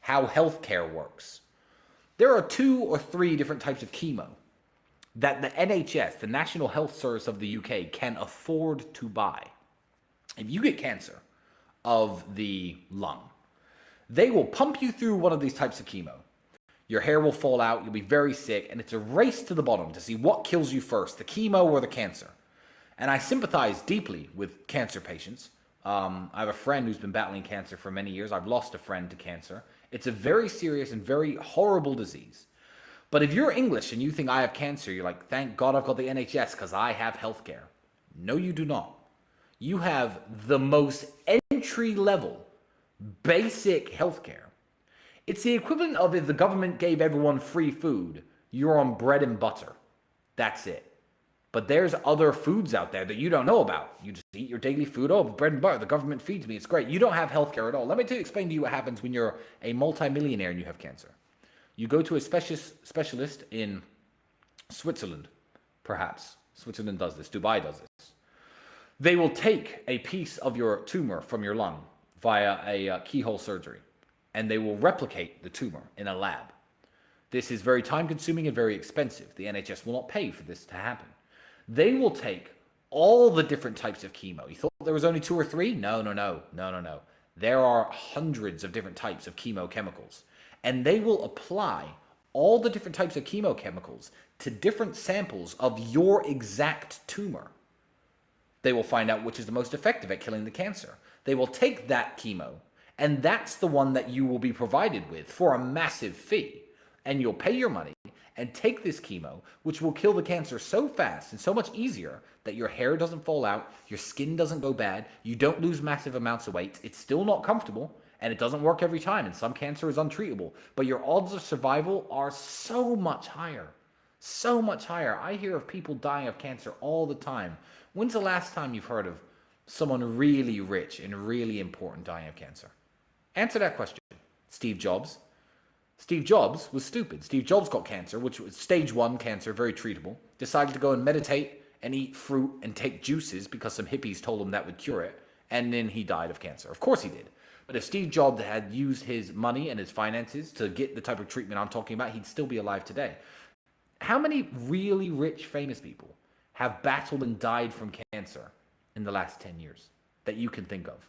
how healthcare works. There are 2 or 3 different types of chemo that the NHS, the National Health Service of the UK, can afford to buy. If you get cancer of the lung, they will pump you through one of these types of chemo. Your hair will fall out, you'll be very sick, and it's a race to the bottom to see what kills you first, the chemo or the cancer. And I sympathize deeply with cancer patients. I have a friend who's been battling cancer for many years. I've lost a friend to cancer. It's a very serious and very horrible disease. But if you're English and you think I have cancer, you're like, thank God I've got the NHS because I have healthcare. No, you do not. You have the most entry-level, basic healthcare. It's the equivalent of if the government gave everyone free food, you're on bread and butter. That's it. But there's other foods out there that you don't know about. You just eat your daily food. Oh, bread and butter, the government feeds me. It's great. You don't have healthcare at all. Let me explain to you what happens when you're a multimillionaire and you have cancer. You go to a specialist in Switzerland, perhaps. Switzerland does this. Dubai does this. They will take a piece of your tumor from your lung via a keyhole surgery, and they will replicate the tumor in a lab. This is very time-consuming and very expensive. The NHS will not pay for this to happen. They will take all the different types of chemo. You thought there was only 2 or 3? No. There are hundreds of different types of chemochemicals. And they will apply all the different types of chemochemicals to different samples of your exact tumor. They will find out which is the most effective at killing the cancer. They will take that chemo, and that's the one that you will be provided with for a massive fee. And you'll pay your money and take this chemo, which will kill the cancer so fast and so much easier that your hair doesn't fall out, your skin doesn't go bad, you don't lose massive amounts of weight. It's still not comfortable, and it doesn't work every time, and some cancer is untreatable. But your odds of survival are so much higher. So much higher. I hear of people dying of cancer all the time. When's the last time you've heard of someone really rich and really important dying of cancer? Answer that question. Steve Jobs. Steve Jobs was stupid. Steve Jobs got cancer, which was stage 1 cancer, very treatable. Decided to go and meditate and eat fruit and take juices because some hippies told him that would cure it. And then he died of cancer. Of course he did. But if Steve Jobs had used his money and his finances to get the type of treatment I'm talking about, he'd still be alive today. How many really rich, famous people have battled and died from cancer in the last 10 years that you can think of?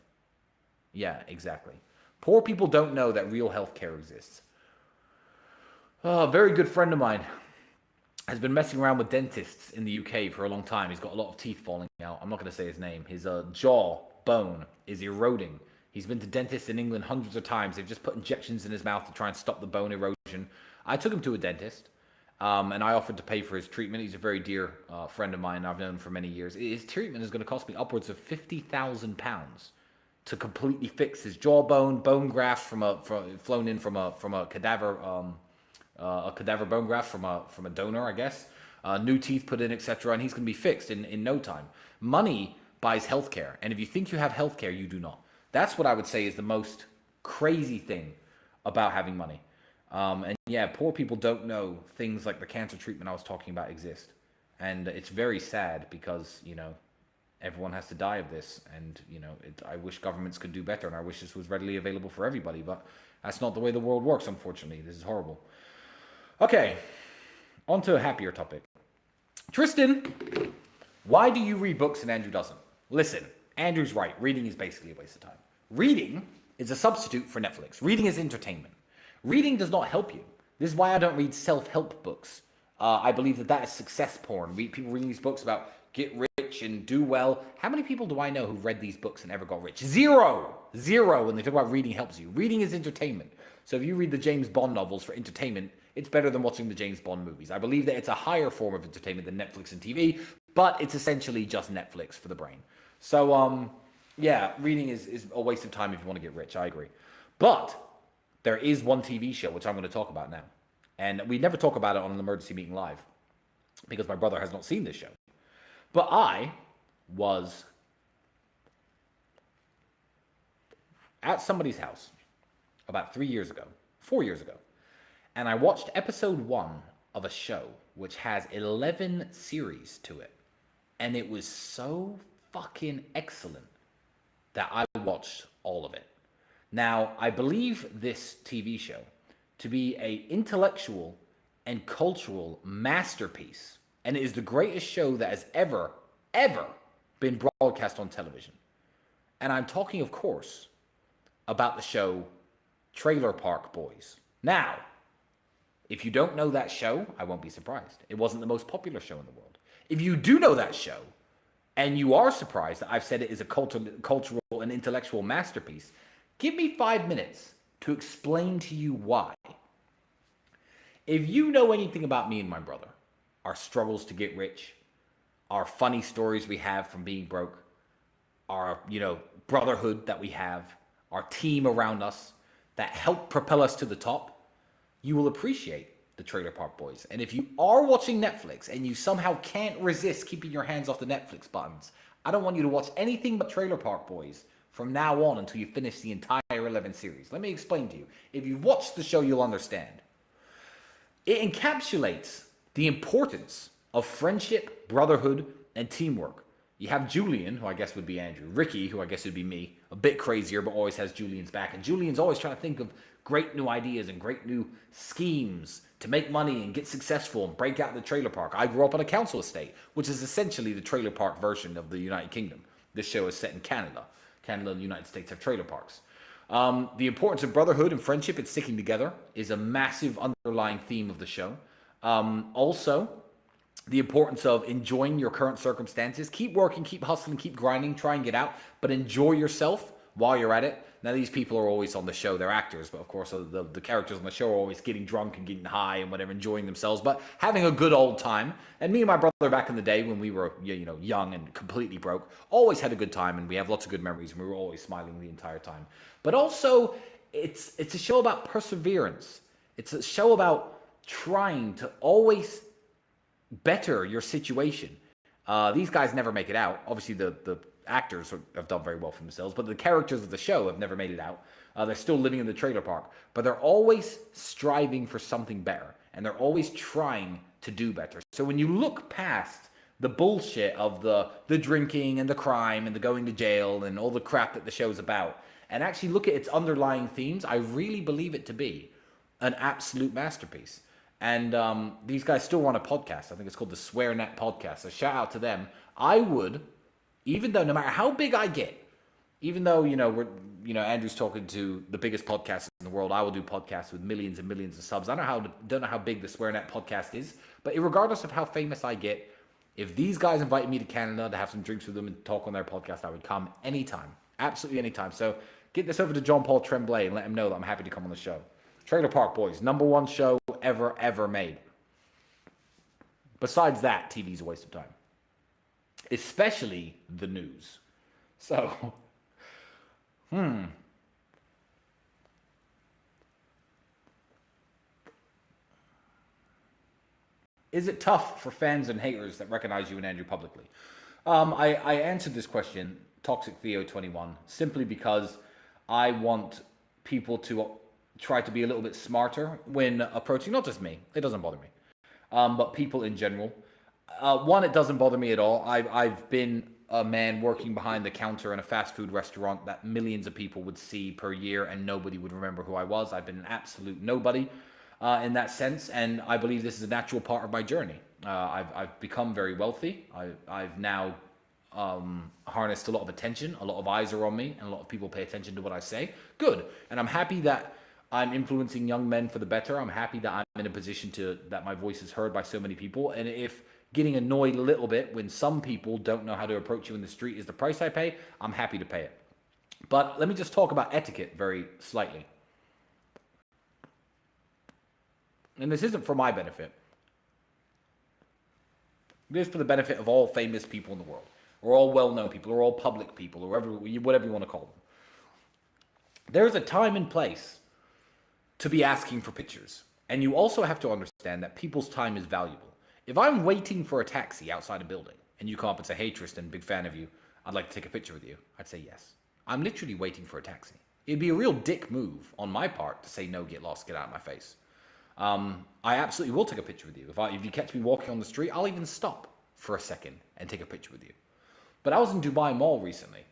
Yeah, exactly. Poor people don't know that real health care exists. A very good friend of mine has been messing around with dentists in the UK for a long time. He's got a lot of teeth falling out. I'm not going to say his name. His jaw bone is eroding. He's been to dentists in England hundreds of times. They've just put injections in his mouth to try and stop the bone erosion. I took him to a dentist, and I offered to pay for his treatment. He's a very dear friend of mine. I've known him for many years. His treatment is going to cost me upwards of £50,000 to completely fix his jawbone, bone grafts flown in from a cadaver. A cadaver bone graft from a donor, I guess. New teeth put in, etc. And he's going to be fixed in no time. Money buys healthcare, and if you think you have healthcare, you do not. That's what I would say is the most crazy thing about having money. And yeah, poor people don't know things like the cancer treatment I was talking about exist, and it's very sad because everyone has to die of this, and I wish governments could do better, and I wish this was readily available for everybody, but that's not the way the world works. Unfortunately, this is horrible. Okay, on to a happier topic. Tristan, why do you read books and Andrew doesn't? Listen, Andrew's right. Reading is basically a waste of time. Reading is a substitute for Netflix. Reading is entertainment. Reading does not help you. This is why I don't read self-help books. I believe that is success porn. People reading these books about get rich and do well. How many people do I know who read these books and ever got rich? Zero when they talk about reading helps you. Reading is entertainment. So if you read the James Bond novels for entertainment, it's better than watching the James Bond movies. I believe that it's a higher form of entertainment than Netflix and TV, but it's essentially just Netflix for the brain. So, yeah, reading is a waste of time if you want to get rich. I agree. But there is one TV show which I'm going to talk about now. And we never talk about it on an emergency meeting live because my brother has not seen this show. But I was at somebody's house about 3 years ago, 4 years ago, and I watched episode 1 of a show which has 11 series to it. And it was so fucking excellent that I watched all of it. Now, I believe this TV show to be an intellectual and cultural masterpiece, and it is the greatest show that has ever been broadcast on television. And I'm talking, of course, about the show Trailer Park Boys. Now, if you don't know that show, I won't be surprised. It wasn't the most popular show in the world. If you do know that show, and you are surprised that I've said it is a cultural and intellectual masterpiece, give me 5 minutes to explain to you why. If you know anything about me and my brother, our struggles to get rich, our funny stories we have from being broke, our, brotherhood that we have, our team around us that help propel us to the top, you will appreciate the Trailer Park Boys. And if you are watching Netflix and you somehow can't resist keeping your hands off the Netflix buttons, I don't want you to watch anything but Trailer Park Boys from now on until you finish the entire 11 series. Let me explain to you. If you've watched the show, you'll understand. It encapsulates the importance of friendship, brotherhood, and teamwork. You have Julian, who I guess would be Andrew. Ricky, who I guess would be me. A bit crazier, but always has Julian's back. And Julian's always trying to think of great new ideas and great new schemes to make money and get successful and break out the trailer park. I grew up on a council estate, which is essentially the trailer park version of the United Kingdom. This show is set in Canada. Canada and the United States have trailer parks. The importance of brotherhood and friendship and sticking together is a massive underlying theme of the show. Also, the importance of enjoying your current circumstances. Keep working, keep hustling, keep grinding, try and get out, but enjoy yourself while you're at it. Now, these people are always on the show. They're actors, but of course, the characters on the show are always getting drunk and getting high and whatever, enjoying themselves, but having a good old time. And me and my brother back in the day when we were, young and completely broke, always had a good time, and we have lots of good memories, and we were always smiling the entire time. But also, it's a show about perseverance. It's a show about trying to always better your situation. These guys never make it out. Obviously, the actors have done very well for themselves, but the characters of the show have never made it out. They're still living in the trailer park, but they're always striving for something better, and they're always trying to do better. So when you look past the bullshit of the drinking and the crime and the going to jail and all the crap that the show's about, and actually look at its underlying themes, I really believe it to be an absolute masterpiece. And these guys still run a podcast. I think it's called the SwearNet Podcast. So shout out to them. I would, even though no matter how big I get, even though Andrew's talking to the biggest podcast in the world, I will do podcasts with millions and millions of subs. I don't know how big the SwearNet Podcast is, but regardless of how famous I get, if these guys invited me to Canada to have some drinks with them and talk on their podcast, I would come anytime, absolutely anytime. So get this over to John Paul Tremblay and let him know that I'm happy to come on the show. Trailer Park Boys, #1 show ever made. Besides that, TV's a waste of time. Especially the news. So, Is it tough for fans and haters that recognize you and Andrew publicly? I answered this question, Toxic Theo 21, simply because I want people to try to be a little bit smarter when approaching, not just me, it doesn't bother me, but people in general. One, it doesn't bother me at all. I've been a man working behind the counter in a fast food restaurant that millions of people would see per year and nobody would remember who I was. I've been an absolute nobody in that sense, and I believe this is a natural part of my journey. I've become very wealthy. I've now harnessed a lot of attention. A lot of eyes are on me, and a lot of people pay attention to what I say. Good, and I'm happy that I'm influencing young men for the better. I'm happy that I'm in a position that my voice is heard by so many people. And if getting annoyed a little bit when some people don't know how to approach you in the street is the price I pay, I'm happy to pay it. But let me just talk about etiquette very slightly. And this isn't for my benefit. It is for the benefit of all famous people in the world, or all well-known people, or all public people, or whatever you want to call them. There's a time and place to be asking for pictures. And you also have to understand that people's time is valuable. If I'm waiting for a taxi outside a building, and you come up and say, hey, Tristan, big fan of you, I'd like to take a picture with you, I'd say yes. I'm literally waiting for a taxi. It'd be a real dick move on my part to say, no, get lost, get out of my face. I absolutely will take a picture with you. If you catch me walking on the street, I'll even stop for a second and take a picture with you. But I was in Dubai Mall recently,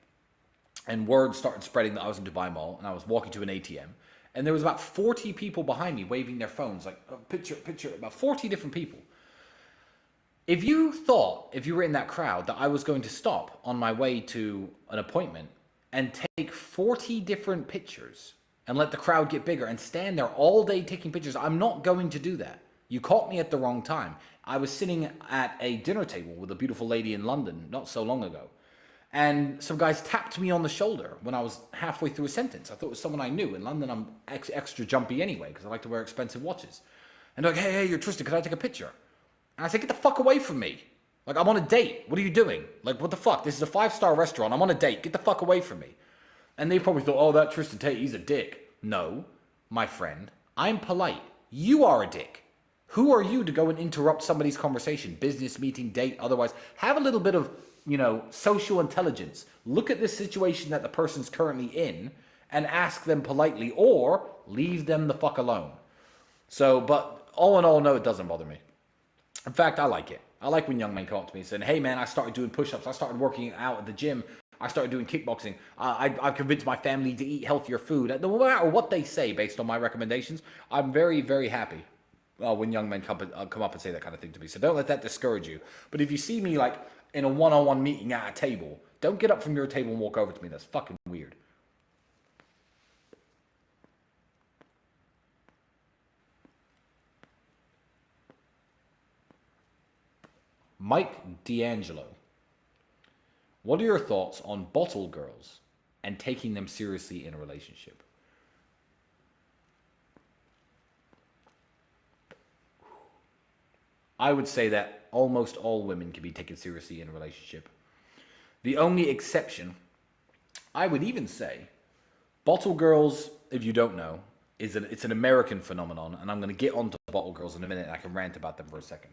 and word started spreading that I was in Dubai Mall, and I was walking to an ATM, and there was about 40 people behind me waving their phones, like, oh, picture, about 40 different people. If you thought, if you were in that crowd, that I was going to stop on my way to an appointment and take 40 different pictures and let the crowd get bigger and stand there all day taking pictures, I'm not going to do that. You caught me at the wrong time. I was sitting at a dinner table with a beautiful lady in London not so long ago. And some guys tapped me on the shoulder when I was halfway through a sentence. I thought it was someone I knew. In London, I'm extra jumpy anyway because I like to wear expensive watches. And they're like, hey, you're Tristan, could I take a picture? And I said, get the fuck away from me. Like, I'm on a date. What are you doing? Like, what the fuck? This is a 5-star restaurant. I'm on a date. Get the fuck away from me. And they probably thought, oh, that Tristan Tate, he's a dick. No, my friend, I'm polite. You are a dick. Who are you to go and interrupt somebody's conversation? Business meeting, date, otherwise. Have a little bit of, social intelligence. Look at this situation that the person's currently in and ask them politely, or leave them the fuck alone. So, but all in all, no, it doesn't bother me. In fact, I like it. I like when young men come up to me and say, hey man, I started doing push-ups. I started working out at the gym. I started doing kickboxing. I've convinced my family to eat healthier food. No matter what they say based on my recommendations, I'm very, very happy when young men come up and say that kind of thing to me. So don't let that discourage you. But if you see me like in a one-on-one meeting at a table, don't get up from your table and walk over to me. That's fucking weird. Mike D'Angelo, what are your thoughts on bottle girls and taking them seriously in a relationship? I would say that almost all women can be taken seriously in a relationship. The only exception, I would even say, bottle girls, if you don't know, it's an American phenomenon, and I'm going to get onto bottle girls in a minute, and I can rant about them for a second.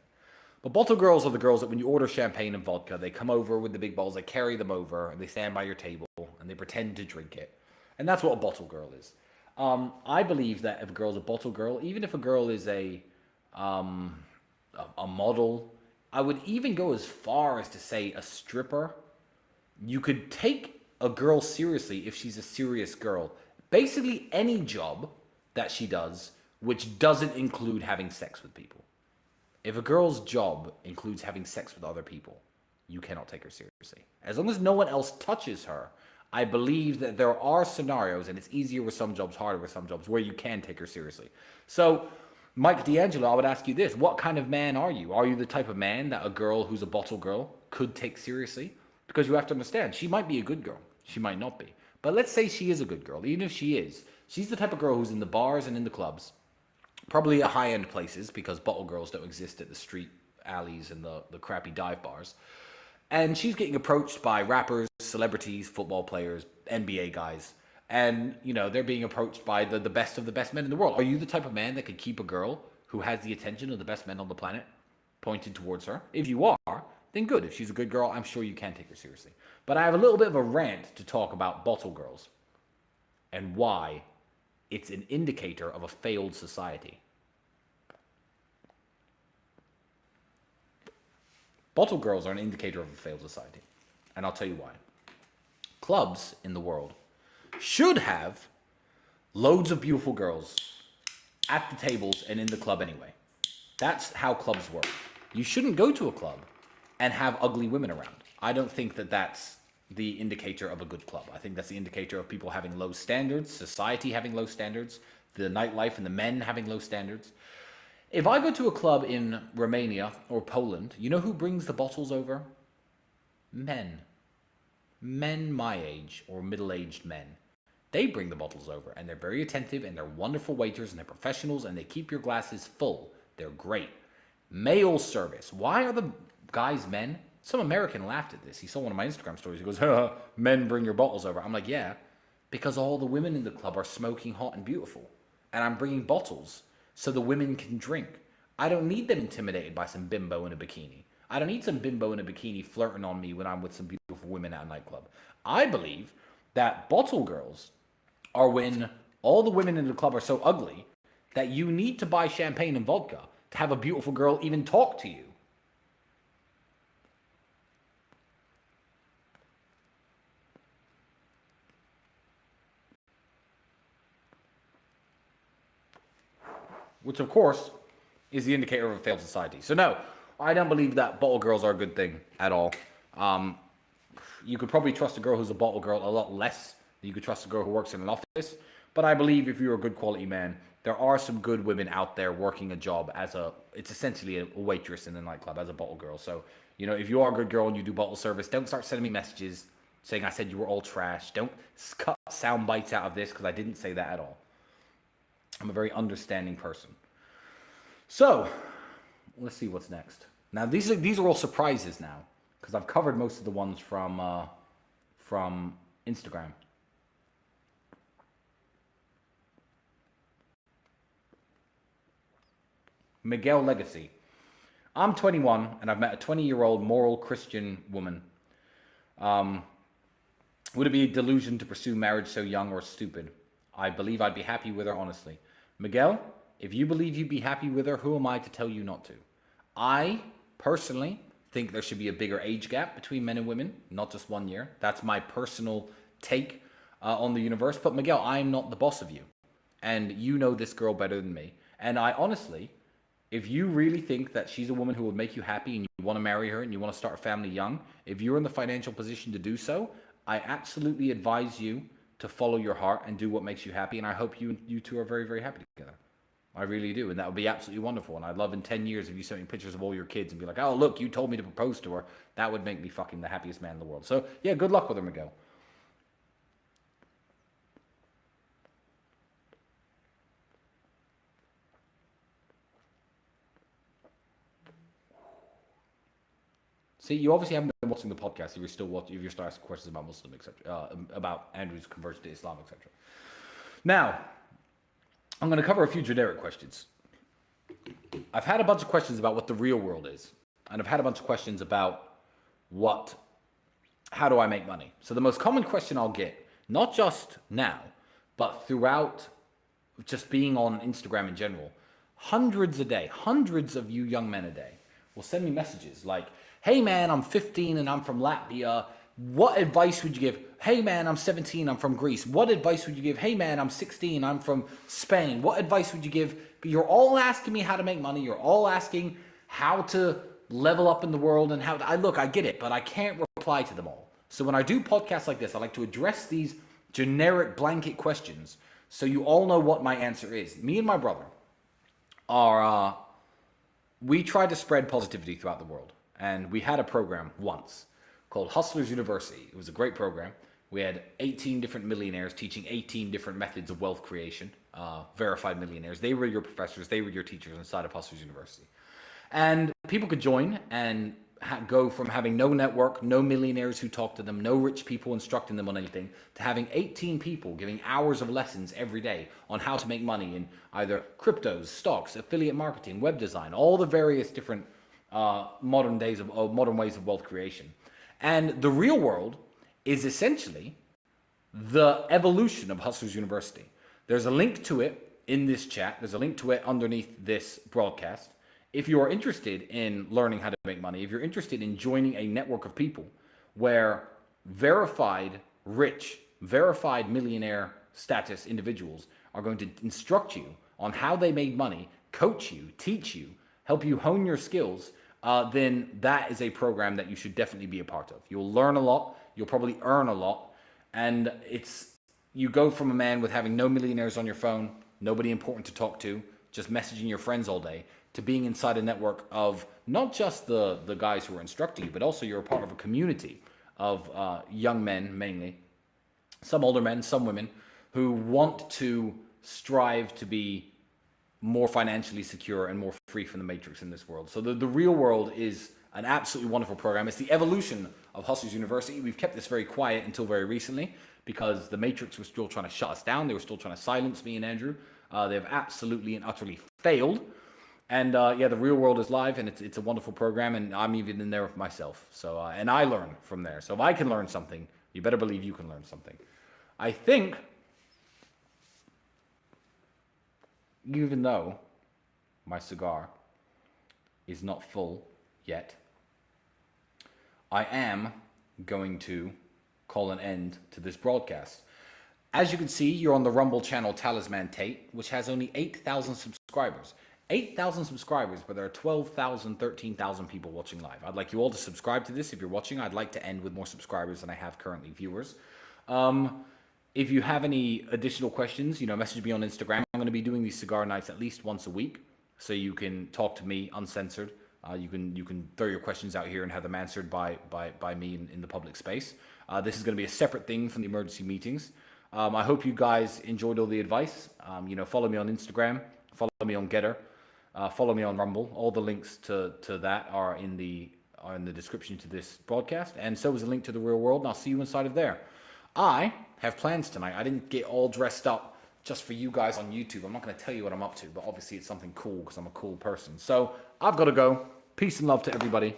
But bottle girls are the girls that when you order champagne and vodka, they come over with the big bottles, they carry them over, and they stand by your table, and they pretend to drink it. And that's what a bottle girl is. I believe that if a girl's a bottle girl, even if a girl is a model, I would even go as far as to say a stripper. You could take a girl seriously if she's a serious girl. Basically any job that she does which doesn't include having sex with people. If a girl's job includes having sex with other people, you cannot take her seriously. As long as no one else touches her, I believe that there are scenarios, and it's easier with some jobs, harder with some jobs, where you can take her seriously. So, Mike D'Angelo, I would ask you this. What kind of man are you? Are you the type of man that a girl who's a bottle girl could take seriously? Because you have to understand, she might be a good girl. She might not be. But let's say she is a good girl. Even if she is, she's the type of girl who's in the bars and in the clubs. Probably at high-end places, because bottle girls don't exist at the street alleys and the crappy dive bars. And she's getting approached by rappers, celebrities, football players, NBA guys. And, they're being approached by the best of the best men in the world. Are you the type of man that could keep a girl who has the attention of the best men on the planet pointed towards her? If you are, then good. If she's a good girl, I'm sure you can take her seriously. But I have a little bit of a rant to talk about bottle girls and why it's an indicator of a failed society. Bottle girls are an indicator of a failed society. And I'll tell you why. Clubs in the world should have loads of beautiful girls at the tables and in the club anyway. That's how clubs work. You shouldn't go to a club and have ugly women around. I don't think that that's the indicator of a good club. I think that's the indicator of people having low standards, society having low standards, the nightlife and the men having low standards. If I go to a club in Romania or Poland, you know who brings the bottles over? Men. Men my age or middle-aged men. They bring the bottles over, and they're very attentive, and they're wonderful waiters, and they're professionals, and they keep your glasses full. They're great. Male service. Why are the guys, men, some American laughed at this. He saw one of my Instagram stories. He goes, men bring your bottles over. I'm like, yeah, because all the women in the club are smoking hot and beautiful. And I'm bringing bottles so the women can drink. I don't need them intimidated by some bimbo in a bikini. I don't need some bimbo in a bikini flirting on me when I'm with some beautiful women at a nightclub. I believe that bottle girls are when all the women in the club are so ugly that you need to buy champagne and vodka to have a beautiful girl even talk to you. Which, of course, is the indicator of a failed society. So no, I don't believe that bottle girls are a good thing at all. You could probably trust a girl who's a bottle girl a lot less than you could trust a girl who works in an office. But I believe if you're a good quality man, there are some good women out there working a job as it's essentially a waitress in a nightclub as a bottle girl. So, you know, if you are a good girl and you do bottle service, don't start sending me messages saying I said you were all trash. Don't cut sound bites out of this because I didn't say that at all. I'm a very understanding person. So, let's see what's next. Now, these are all surprises now because I've covered most of the ones from Instagram. Miguel Legacy. I'm 21 and I've met a 20-year-old moral Christian woman. Would it be a delusion to pursue marriage so young or stupid? I believe I'd be happy with her, honestly. Miguel, if you believe you'd be happy with her, who am I to tell you not to? I, personally, think there should be a bigger age gap between men and women, not just 1 year. That's my personal take on the universe. But Miguel, I'm not the boss of you. And you know this girl better than me. And I honestly, if you really think that she's a woman who will make you happy and you want to marry her and you want to start a family young, if you're in the financial position to do so, I absolutely advise you to follow your heart and do what makes you happy. And I hope you two are very, very happy together. I really do. And that would be absolutely wonderful. And I'd love in 10 years if you sent me pictures of all your kids and be like, oh, look, you told me to propose to her. That would make me fucking the happiest man in the world. So, yeah, good luck with her, Miguel. See, you obviously haven't been watching the podcast if you're still asking questions about Muslim, etc., about Andrew's conversion to Islam, etc. Now, I'm going to cover a few generic questions. I've had a bunch of questions about what the real world is, and I've had a bunch of questions about how do I make money? So the most common question I'll get, not just now, but throughout just being on Instagram in general, hundreds of you young men a day will send me messages like, hey man, I'm 15 and I'm from Latvia. What advice would you give? Hey man, I'm 17, I'm from Greece. What advice would you give? Hey man, I'm 16, I'm from Spain. What advice would you give? But you're all asking me how to make money. You're all asking how to level up in the world and I get it, but I can't reply to them all. So when I do podcasts like this, I like to address these generic blanket questions so you all know what my answer is. Me and my brother we try to spread positivity throughout the world. And we had a program once called Hustlers University. It was a great program. We had 18 different millionaires teaching 18 different methods of wealth creation, verified millionaires. They were your professors. They were your teachers inside of Hustlers University. And people could join and go from having no network, no millionaires who talk to them, no rich people instructing them on anything, to having 18 people giving hours of lessons every day on how to make money in either cryptos, stocks, affiliate marketing, web design, all the various different modern ways of wealth creation. And the real world is essentially the evolution of Hustlers University. There's a link to it in this chat. There's a link to it underneath this broadcast. If you are interested in learning how to make money, if you're interested in joining a network of people where verified rich, verified millionaire status individuals are going to instruct you on how they made money, coach you, teach you, help you hone your skills, then that is a program that you should definitely be a part of. You'll learn a lot. You'll probably earn a lot. And you go from a man with having no millionaires on your phone, nobody important to talk to, just messaging your friends all day, to being inside a network of not just the guys who are instructing you, but also you're a part of a community of young men, mainly, some older men, some women, who want to strive to be more financially secure and more free from the matrix in this world. So the real world is an absolutely wonderful program. It's the evolution of Hustlers University. We've kept this very quiet until very recently because the Matrix was still trying to shut us down. They were still trying to silence me and Andrew. They've absolutely and utterly failed. And yeah, the real world is live, and it's a wonderful program, and I'm even in there myself. So and I learn from there. So if I can learn something, you better believe you can learn something. I think, even though my cigar is not full yet, I am going to call an end to this broadcast. As you can see, you're on the Rumble channel Talisman Tate, which has only 8,000 subscribers. 8,000 subscribers, but there are 12,000, 13,000 people watching live. I'd like you all to subscribe to this if you're watching. I'd like to end with more subscribers than I have currently viewers. If you have any additional questions, message me on Instagram. I'm going to be doing these cigar nights at least once a week, so you can talk to me uncensored. You can throw your questions out here and have them answered by me in the public space. This is going to be a separate thing from the emergency meetings. I hope you guys enjoyed all the advice. Follow me on Instagram, follow me on Getter, follow me on Rumble. All the links to that are in the description to this broadcast, and so is a link to the real world, and I'll see you inside of there. I have plans tonight. I didn't get all dressed up just for you guys on YouTube. I'm not going to tell you what I'm up to, but obviously it's something cool because I'm a cool person. So I've got to go. Peace and love to everybody.